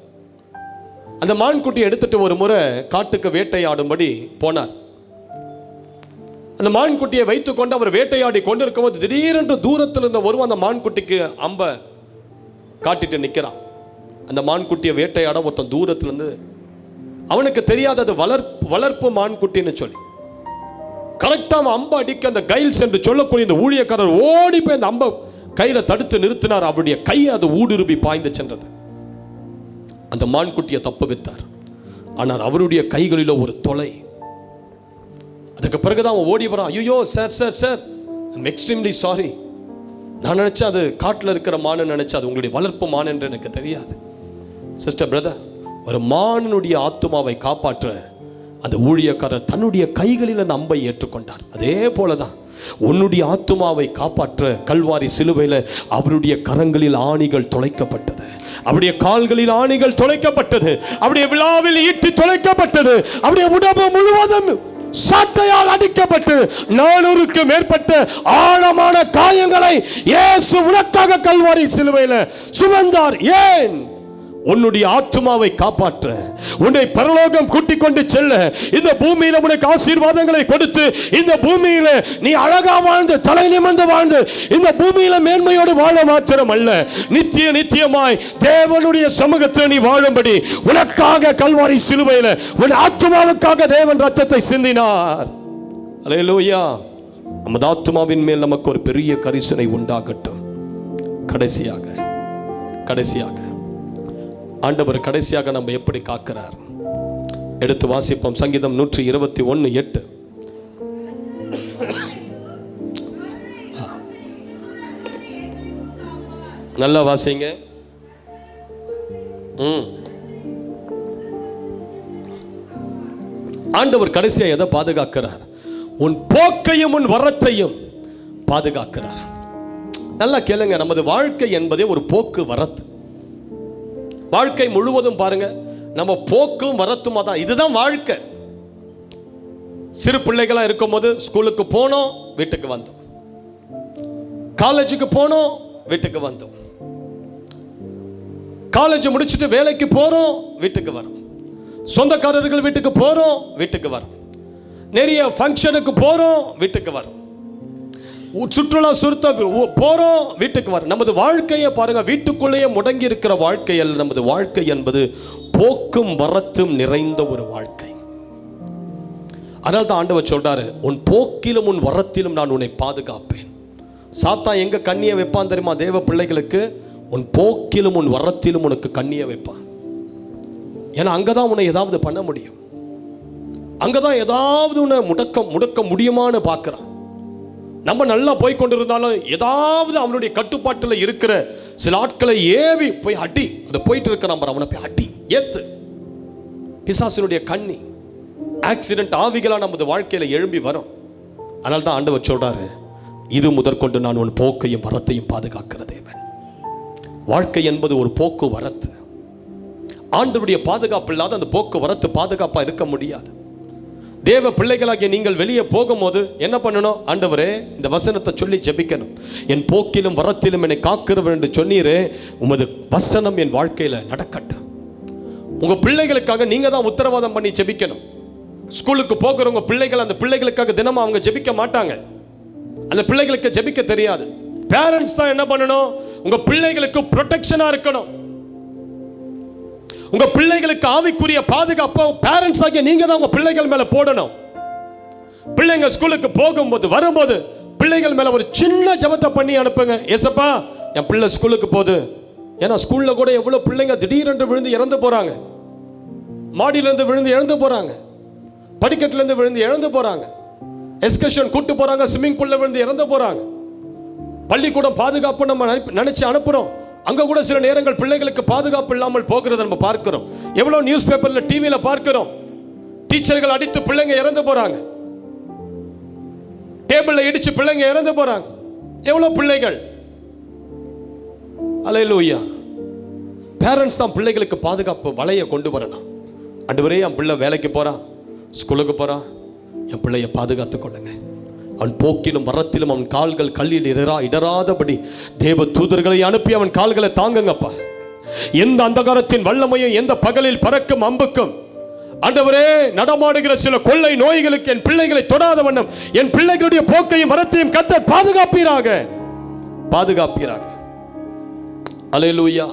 அந்த மான்குட்டியை எடுத்துட்டு ஒரு முறை காட்டுக்கு வேட்டையாடும்படி போனார். அந்த மான்குட்டியை வைத்துக்கொண்டு அவர் வேட்டையாடி கொண்டிருக்கும் போது திடீரென்று தூரத்தில் இருந்த ஒருவன் அந்த மான்குட்டிக்கு அம்ப காட்டிட்டு நிற்கிறான். அந்த மான்குட்டியை வேட்டையாட ஒருத்தன் தூரத்திலிருந்து, அவனுக்கு தெரியாத அது வளர்ப்பு மான்குட்டின்னு சொல்லி கரெக்டாக அம்ப அடிக்க அந்த கைல்ஸ் என்று சொல்லக்கூடிய இந்த ஊழியக்காரர் ஓடி போய் அந்த அம்ப கையில தடுத்து நிறுத்தினார். அவருடைய கை அது ஊடுருவி பாய்ந்து சென்றது. அந்த மான்குட்டியை தப்பு வைத்தார். ஆனால் அவருடைய கைகளில் ஒரு தொலை. அதுக்கு பிறகுதான் அவன் ஓடி வரான். ஐயோ சார், ஐம் எக்ஸ்ட்ரீம்லி சாரி, நான் நினைச்சேன் அது காட்டில் இருக்கிற மான் நினைச்சேன், அது உங்களுடைய வளர்ப்பு மான் என்று எனக்கு தெரியாது. சிஸ்டர், பிரதர், ஒரு மானினுடைய ஆத்துமாவை காப்பாற்ற அந்த ஊழியக்காரர் தன்னுடைய கைகளில் அந்த அம்பை ஏற்றுக்கொண்டார். அதே போலதான் உன்னுடைய ஆத்துமாவை காப்பாற்ற கல்வாரி சிலுவையில் அவருடைய கரங்களில் ஆணிகள் துளைக்கப்பட்டது, அவருடைய கால்களில் ஆணிகள் துளைக்கப்பட்டது, அவருடைய விழாவில் ஈட்டி துளைக்கப்பட்டது, அவருடைய உடம்பு முழுவதும் சாட்டையால் அடிக்கப்பட்டு 400க்கு மேற்பட்ட ஆழமான காயங்களை இயேசு உனக்காக கல்வாரி சிலுவையில் சுமந்தார். ஏன்? உன்னுடைய ஆத்துமாவை காப்பாற்ற, உன்னை பரலோகம் கூட்டிக் கொண்டு செல்ல, இந்த பூமியில உனக்கு ஆசீர்வாதங்களை கொடுத்து, இந்த பூமியில நீ அழகா வாழ்ந்து தலை நிமிர்ந்து வாழ்ந்து இந்த பூமியில மேன்மையோடு வாழ மாத்திரம் அல்ல, நித்தியமாய் தேவனுடைய சமூகத்தில் நீ வாழும்படி உனக்காக கல்வாரி சிலுவையில் உன் ஆத்துமாவுக்காக தேவன் ரத்தத்தை சிந்தினார். அல்லேலூயா. நமது ஆத்துமாவின் மேல் நமக்கு ஒரு பெரிய கரிசனை உண்டாகட்டும். கடைசியாக ஆண்டவர் கடைசியாக நம்ம எப்படி காக்கிறார் எடுத்து வாசிப்போம். சங்கீதம் 121:8. நல்லா வாசிங்க. ஆண்டவர் கடைசியா எதை பாதுகாக்கிறார்? உன் போக்கையும் உன் வரத்தையும் பாதுகாக்கிறார். நல்லா கேளுங்க. நமது வாழ்க்கை என்பதே ஒரு போக்கு வரத்து. வாழ்க்கை முழுவதும் பாருங்க, நம்ம போக்கும் வரத்துமா தான். இதுதான் வாழ்க்கை. சிறு பிள்ளைகளா இருக்கும் போது ஸ்கூலுக்கு போனோம், வீட்டுக்கு வந்தோம். காலேஜுக்கு போனோம், வீட்டுக்கு வந்தோம். காலேஜ் முடிச்சுட்டு வேலைக்கு போறோம், வீட்டுக்கு வரோம். சொந்தக்காரர்கள் வீட்டுக்கு போறோம், வீட்டுக்கு வரோம். நிறைய ஃபங்க்ஷனுக்கு போறோம், வீட்டுக்கு வரோம். சுற்றுலா சுருத்த போறோம், வீட்டுக்கு வர. நமது வாழ்க்கையை பாருங்க, வீட்டுக்குள்ளேயே முடங்கி இருக்கிற வாழ்க்கை அல்ல. நமது வாழ்க்கை என்பது போக்கும் வரத்தும் நிறைந்த ஒரு வாழ்க்கை. அதனால தான் ஆண்டவர் சொல்றாரு, உன் போக்கிலும் உன் வரத்திலும் நான் உன்னை பாதுகாப்பேன். சாத்தான் எங்க கண்ணியை வைப்பான் தெரியுமா? தேவ பிள்ளைகளுக்கு உன் போக்கிலும் உன் வரத்திலும் உனக்கு கண்ணியை வைப்பான். ஏன்னா அங்கதான் உன்னை ஏதாவது பண்ண முடியும், அங்கதான் ஏதாவது உன்னை முடக்க முடியுமான்னு பார்க்கிறான். நம்ம நல்லா போய் கொண்டிருந்தாலும் ஏதாவது அவனுடைய கட்டுப்பாட்டில் இருக்கிற சில ஆட்களை ஏவி போய் அடி. அதை போயிட்டு இருக்கிறான், அவனை போய் அடி, ஏத்து. பிசாசினுடைய கண்ணி ஆக்சிடென்ட் ஆவிகளா நமது வாழ்க்கையில எழும்பி வரும். அதனால தான் ஆண்டவர் சொல்றாரு, இது முதற்கொண்டு நான் உன் போக்கையும் வரத்தையும் பாதுகாக்கிற தேவன். வாழ்க்கை என்பது ஒரு போக்கு வரத்து. ஆண்டவருடைய பாதுகாப்பு இல்லாத அந்த போக்கு வரத்து பாதுகாப்பா இருக்க முடியாது. தேவ பிள்ளைகளாகிய நீங்கள் வெளியே போகும்போது என்ன பண்ணணும்? ஆண்டவரே, இந்த வசனத்தை சொல்லி ஜெபிக்கணும். என் போக்கிலும் வரத்திலும் என்னை காக்கிறவர் என்று சொன்னீரே, உமது வசனம் என் வாழ்க்கையில் நடக்கட்டும். உங்க பிள்ளைகளுக்காக நீங்க தான் உத்தரவாதம் பண்ணி ஜெபிக்கணும். ஸ்கூலுக்கு போகிறவங்க பிள்ளைகள், அந்த பிள்ளைகளுக்காக தினமும் அவங்க ஜெபிக்க மாட்டாங்க. அந்த பிள்ளைகளுக்கு ஜெபிக்க தெரியாது. பேரண்ட்ஸ் தான் என்ன பண்ணணும்? உங்க பிள்ளைகளுக்கு ப்ரொடெக்ஷனா இருக்கணும். உங்க பிள்ளைகளுக்கு ஆவிக்குரிய பாதுகாப்பு பேரண்ட்ஸ் ஆகிய நீங்க தான் உங்க பிள்ளைகள் மேல போடணும். பிள்ளைங்க ஸ்கூலுக்கு போகும்போது வரும்போது பிள்ளைகள் மேல ஒரு சின்ன ஜெபத்தை பண்ணி அனுப்புங்க. ஏசப்பா, என் பிள்ளை ஸ்கூலுக்கு போகுது. ஏன்னா ஸ்கூல்ல கூட எவ்வளவு பிள்ளைங்க திடீரென்று விழுந்து இறந்து போறாங்க. மாடியிலிருந்து விழுந்து இறந்து போறாங்க, படிக்கட்டுல இருந்து விழுந்து இறந்து போறாங்க, எஸ்கர்ஷன் கூட்டு போறாங்க, ஸ்விம்மிங் பூல்ல விழுந்து இறந்து போறாங்க. பள்ளிக்கூடம் பாதுகாப்பு நம்ம நினைச்சு அனுப்புறோம், அங்க கூட சில நேரங்கள் பிள்ளைகளுக்கு பாதுகாப்பு இல்லாமல் போகிறத நம்ம பார்க்கிறோம். எவ்வளவு நியூஸ் பேப்பர்ல, டிவியில பார்க்கிறோம். டீச்சர்கள் அடித்து பிள்ளைங்க இறந்து போறாங்க, டேபிள்ல இடிச்சு பிள்ளைங்க இறந்து போறாங்க. எவ்வளவு பிள்ளைகள். அல்லேலூயா. பேரண்ட்ஸ் தான் பிள்ளைகளுக்கு பாதுகாப்பு வலையை கொண்டு வரணும். ஆண்டவரே, என் பிள்ளை வேலைக்கு போறான், ஸ்கூலுக்கு போறான், என் பிள்ளையை பாதுகாத்துக் கொள்ளுங்க. அவன் போக்கிலும் வரத்திலும் அவன் கால்கள் கல்லில் இடராதபடி தேவ தூதர்களை அனுப்பி அவன் கால்களை தாங்குங்கப்பா. எந்த அந்தகாரத்தின் வல்லமையும், எந்த பகலில் பறக்கும் அம்புக்கும் ஆண்டவரே நடமாடுகிற சில கொள்ளை நோய்களுக்கு என் பிள்ளைகளை தொடாத வண்ணம் என் பிள்ளைகளுடைய போக்கையும் வரத்தையும் கர்த்தர் பாதுகாப்பீராக. அல்லேலூயா.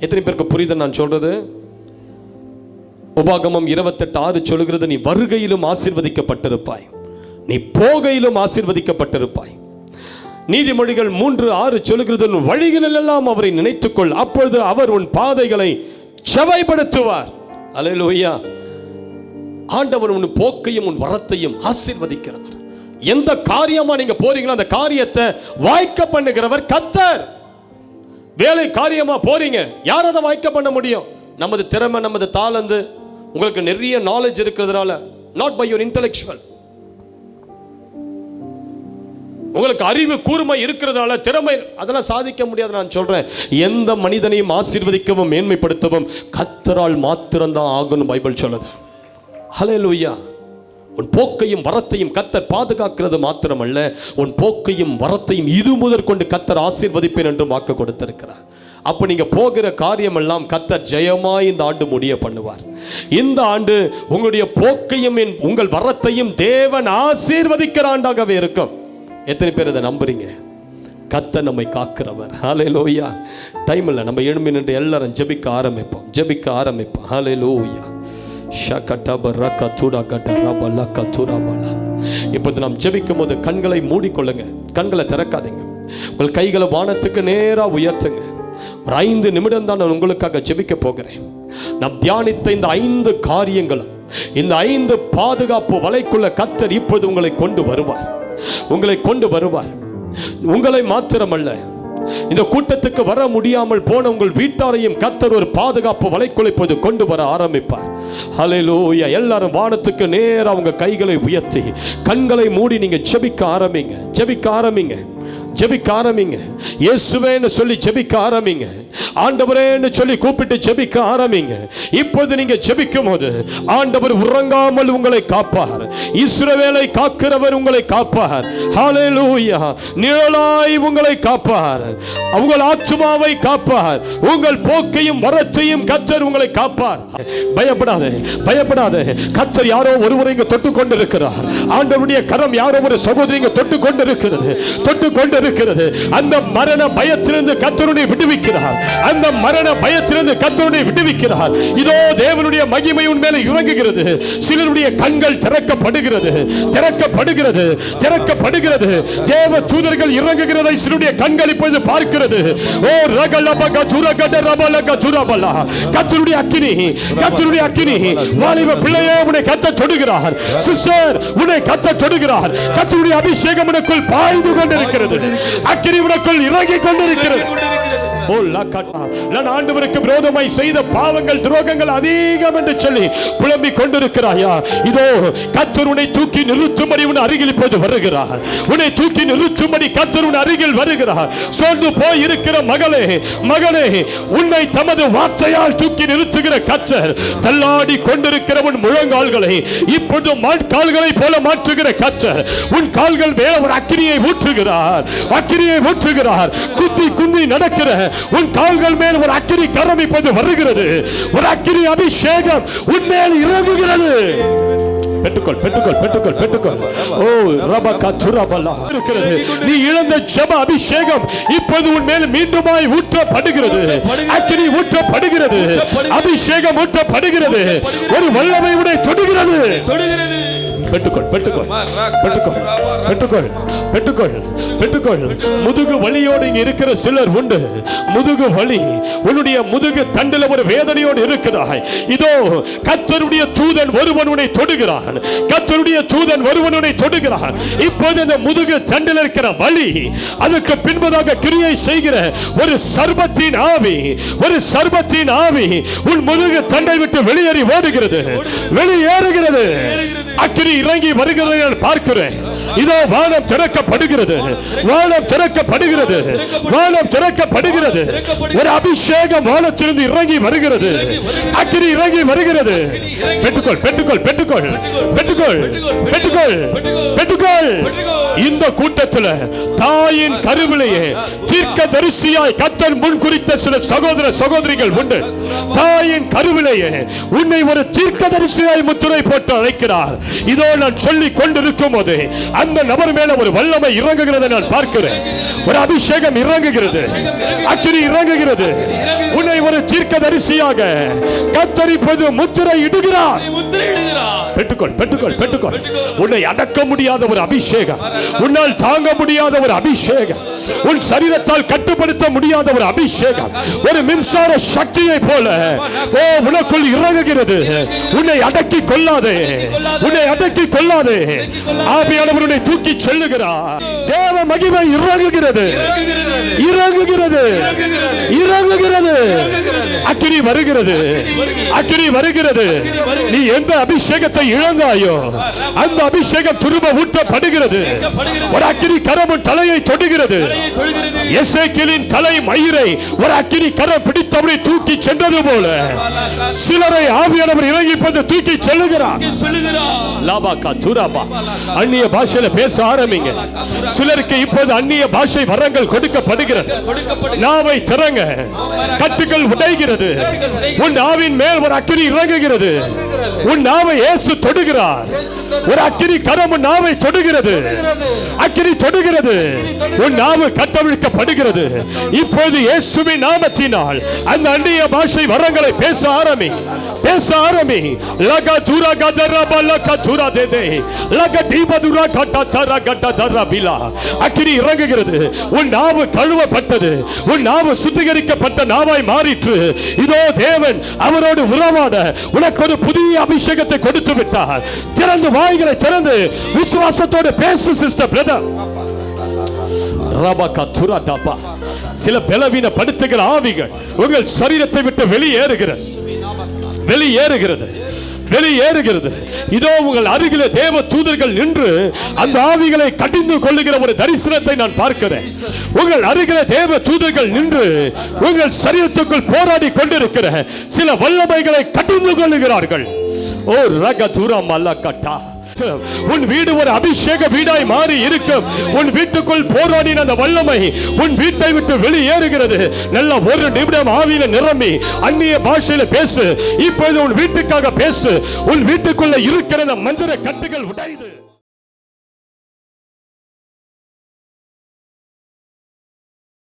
எத்தனை பேருக்கு புரியுது நான் சொல்றது? உபாகமம் 28:6 சொல்கிறது, நீ வருகையிலும் ஆசீர்வதிக்கப்பட்டிருப்பாய், நீ போகையிலும் ஆசீர்வதிக்கப்பட்டிருப்பாய். நீதிமொழிகள் 3:6 சொல்கிறது, வழிகளில் எல்லாம் அவரை நினைத்துக்கொள், அப்பொழுது அவர் உன் பாதைகளை செவைப்படுத்துவார். அல்லேலூயா. ஆண்டவர் உன் போக்கையும் உன் வரத்தையும் ஆசீர்வதிக்கிறவர். எந்த காரியமா நீங்க போறீங்களோ அந்த காரியத்தை வாய்க்க பண்ணுகிறவர் கர்த்தர். வேலை காரியமா போறீங்க, யார் அதை வாய்க்க பண்ண முடியும்? நமது திறமை, நமது தாளந்து. உங்களுக்கு நிறைய நாலேஜ் இருக்கிறதுனால, நாட் பை யுவர் இன்டெலெக்சுவல், உங்களுக்கு அறிவு கூர்மை இருக்கிறதால, திறமை, அதெல்லாம் சாதிக்க முடியாது. நான் சொல்றேன், எந்த மனிதனையும் ஆசீர்வதிக்கவும் மேன்மைப்படுத்தவும் கர்த்தரால் மாத்திரம்தான் ஆகணும் பைபிள் சொல்லுது. ஹல்லேலூயா. உன் போக்கையும் வரத்தையும் கர்த்தர் பாதுகாக்கிறது மாத்திரமல்ல, உன் போக்கையும் வரத்தையும் இது முதற் கொண்டு கர்த்தர் ஆசீர்வதிப்பேன் என்று வாக்கு கொடுத்திருக்கிறார். அப்போ நீங்க போகிற காரியம் எல்லாம் கர்த்தர் ஜெயமாய் இந்த ஆண்டு முடிய பண்ணுவார். இந்த ஆண்டு உங்களுடைய போக்கையும் உங்கள் வரத்தையும் தேவன் ஆசீர்வதிக்கிற ஆண்டாகவே இருக்கும். எத்தனை பேர் இதை நம்புறீங்க? கர்த்தர் நம்மை காக்கிறவர். ஹல்லேலூயா. டைம் இல்லை, நம்ம எழும்பி நின்று எல்லாரும் ஜெபிக்க ஆரம்பிப்போம். ஹல்லேலூயா. இப்போது நாம் ஜெபிக்கும் போது கண்களை மூடிக்கொள்ளுங்க, கண்களை திறக்காதீங்க. உங்கள் கைகளை வானத்துக்கு நேராக உயர்த்துங்க. ஒரு 5 நிமிடம் தான் நான் உங்களுக்காக ஜெபிக்க போகிறேன். நாம் தியானித்த இந்த 5 காரியங்களும், இந்த 5 பாதுகாப்பு வலைக்குள்ள கர்த்தர் இப்போது உங்களை கொண்டு வருவார். உங்களை மாத்திரமல்ல, இந்த கூட்டத்துக்கு வர முடியாமல் போன உங்கள் வீட்டாரையும் கர்த்தர் ஒரு பாதுகாப்பு வலைக்குள் இப்போது கொண்டு வர ஆரம்பிப்பார். ஹல்லேலூயா. எல்லாரும் வானத்துக்கு நேரா உங்க கைகளை உயர்த்தி கண்களை மூடி நீங்க ஜெபிக்க ஆரம்பிங்க. இயேசுவேன்னு சொல்லி ஜெபிக்க ஆரம்பிங்க. ஆண்டவரேன்னு சொல்லி கூப்பிட்டு ஜெபிக்க ஆரம்பிங்க. இப்போது நீங்க ஜெபிக்கும் போது ஆண்டவர் உறங்காமல் உங்களை காப்பார். இஸ்ரவேலை காக்கிறவர் உங்களை காப்பார். ஹல்லேலூயா. நிழலாய் உங்களை காப்பார். உங்கள் ஆத்துமாவை காப்பார். உங்கள் போக்கையும் வரத்தையும் கர்த்தர் உங்களை காப்பார். பயப்படாதே. கர்த்தர் யாரோ ஒருவரை இங்கு தொட்டு கொண்டிருக்கிறார். ஆண்டவருடைய கரம் யாரோ ஒரு சகோதரி இங்கு தொட்டு கொண்டிருக்கிறது. அந்த மரண பயத்திலிருந்து கர்த்தருடைய விடுவிக்கிறார். இதோ தேவனுடைய மகிமை உன் மேலே இறங்குகிறது. சிலருடைய கண்கள் திறக்கப்படுகிறது. தேவ தூதர்கள் இறங்குகிறதை சிலருடைய கண்கள் இப்போது பார்க்கிறது. ஓ ரகலபக சுரகட ரபலக சுரபலா. கர்த்தருடைய அக்கினி வாலிப பிள்ளையே உன்னை கர்த்தர் தொடுகிறார். சிஸ்டர் உன்னை கர்த்தர் தொடுகிறார். கர்த்தருடைய அபிஷேகம் உனக்குள் பாய்ந்து கொண்டிருக்கிறது. அக்கினி உனக்குள் இறங்கிக் கொண்டிருக்கிறது. நான் ஆண்டவருக்கு விரோதமாய் செய்த பாவங்கள் துரோகங்கள் அதிகம் என்று சொல்லி புலம்பிக் கொண்டிருக்கிறாயா? இதோ கர்த்தர் உன்னை தூக்கி நிறுத்தும்படி உன் அருகில் இப்போது வருகிறார். உன்னை தூக்கி நிறுத்தும்படி கர்த்தர் உன் அருகில் வருகிறார். சோர்ந்து போய் இருக்கிற மகனே உன்னை தமது வார்த்தையால் தூக்கி நிறுத்துகிற கர்த்தர், தள்ளாடி கொண்டிருக்கிற உன் முழங்கால்களை இப்பொழுது கால்களை போல மாற்றுகிற கர்த்தர் உன் கால்கள் மேல ஒரு அக்கினியை ஊற்றுகிறார். குந்தி நடக்கிற உன் கால்கள் மேல் ஒரு அக்கினி கரம் இப்போது வருகிறது. ஒரு அக்கினி அபிஷேகம் உன் மேல் இறங்குகிறது. பெற்றுக்கொள். ஓ ரபக துரபலா இருக்கிறது. நீ இழந்த ஜெப அபிஷேகம் இப்போது உன் மேல் மீண்டுமாய் ஊற்றப்படுகிறது. அக்கினி ஊற்றப்படுகிறது. அபிஷேகம் ஊற்றப்படுகிறது. ஒரு வல்லமை உன்னை தொடுகிறது. பெற்றுக்கொள். முதுகு வலியோடு இங்க இருக்கிற சிலர் உண்டு. முதுகு வலி, உன்னுடைய முதுகு தண்டில ஒரு வேதனையோடு இருக்கிறாய். இதோ கர்த்தருடைய தூதன் ஒருவன் உன்னை தொடுகிறான். இப்போது இந்த முதுகு தண்டில் இருக்கிற வலி, அதுக்கு பின்பதாக கிரியை செய்கிற ஒரு சர்பத்தின் ஆவி உன் முதுகு தண்டை விட்டு வெளியேறி வெளியேறுகிறது. அக்கினி இறங்கி வருகிறதை நான் பார்க்கிறேன். இதோ வானம் திறக்கப்படுகிறது. ஒரு அபிஷேகம் வானத்திலிருந்து இறங்கி வருகிறது. அக்கினி இறங்கி வருகிறது. பெற்றுக்கொள். இந்த கூட்டத்தில் தாயின் கருவிலேயே தீர்க்கதரிசியாய் கர்த்தர் முன் குறித்த சில சகோதரிகள் உண்டு. தாயின் கருவிலேயே உன்னை ஒரு தீர்க்கதரிசியாய் முத்திரை போட்டு அழைக்கிறார். இதோ நான் சொல்லிக் கொண்டிருக்கும் போது அந்த நபர் மேல ஒரு வல்லமை இறங்குகிறதை நான் பார்க்கிறேன். ஒரு அபிஷேகம் இறங்குகிறது. அக்கினி இறங்குகிறது. உன்னை ஒரு தீர்க்கதரிசியாக கர்த்தர் இப்போது முத்திரை இடுகிறார். பெற்றுக்கொள். உன்னை அடக்க முடியாத ஒரு அபிஷேகம், உன்னால் தாங்க முடியாத ஒரு அபிஷேகம், உன் சரீரத்தால் கட்டுப்படுத்த முடியாத ஒரு அபிஷேகம், ஒரு மின்சார சக்தியை போல உனக்குள் இறங்குகிறது. உன்னை அடக்கி கொள்ளாதே. ஆவியானவர் உன்னை தூக்கி செல்லுகிறார். தேவ மகிமை இறங்குகிறது. அக்கினி வருகிறது. நீ எந்த அபிஷேகத்தை இழந்தாய்? மறந்தாயோ அந்த அபிஷேகம் திரும்ப ஊற்றப்படுகிறது. ஒரு அக்கினி கரம் உன் தலையை தொடுகிறது. எசேக்கியேலின் தலை மயிரை ஒரு அக்கினி கரம் பிடித்தவரை தூக்கி சென்றது போல சிலரை ஆவியானவர் இறங்கி வந்து தூக்கி செல்லுகிறார். அந்நிய பாஷையில பேச ஆரம்பிங்க. சிலருக்கு இப்போது அந்நிய பாஷை வரங்கள் கொடுக்கப்படுகிறது. நாவை திறங்க. கட்டுகள் உடைகிறது. உன் நாவின் மேல் ஒரு அக்கினி இறங்குகிறது. உன் நாவை இயேசு தொடுகிறார். ஒரு அக்கினி கரம் உன் நாவை தொடுகிறது. அக்கினி தொடுகிறது. உன் நாவு கட்டவிழ்க்கப்படுகிறது. இப்போது இயேசுவின் நாமத்தினால் அந்த அந்நிய பாஷை வரங்களை பேச ஆரம்பி. பேச ஆரம்பி. லகா துரா கதரா பலகா துரா தேதே லகா தீபதுரா கட்டா தரா கட்டா தரா பிலா. அக்கினி இறங்குகிறது. உன் நாவு கழுவப்பட்டது. உன் நாவு சுத்திகரிக்கப்பட்ட நாவாய் மாறிற்று. இதோ தேவன் அவரோடு உறவாட உனக்கு ஒரு புதிய அபிஷேகத்தை கொடுத்து விட்டார். திறந்து வாய்களை திறந்து விசுவாசத்தோடு பேசு சிஸ்டர் பிரதர். சில பலவீனப்படுத்துகிற ஆவிகள் உங்கள் சரீரத்தை விட்டு வெளியேறுகிறது. வெளியேறுகிறது. இதோ உங்கள் அருகிலே தேவ தூதர்கள் நின்று அந்த ஆவிகளை கடிந்து கொள்ளுகிற ஒரு தரிசனத்தை நான் பார்க்கிறேன். உங்கள் அருகிலே தேவ தூதர்கள் நின்று உங்கள் சரீரத்துக்குள் போராடி கொண்டிருக்கிற சில வல்லமைகளை கடிந்து கொள்ளுகிறார்கள். ஓ ரகதுரா மல்லகட்டா. உன் வீடு ஒரு அபிஷேக வீடாய் மாறி இருக்கும். உன் வீட்டுக்குள் போராடின அந்த வல்லமை உன் வீட்டை விட்டு வெளியேறுகிறது. நல்ல ஒரு நிமிடம் ஆவியில நிரம்பி அந்நிய பாஷையில பேசு. இப்போது உன் வீட்டுக்காக பேசு. உன் வீட்டுக்குள்ள இருக்கிற மந்திர கட்டுகள் உடைந்து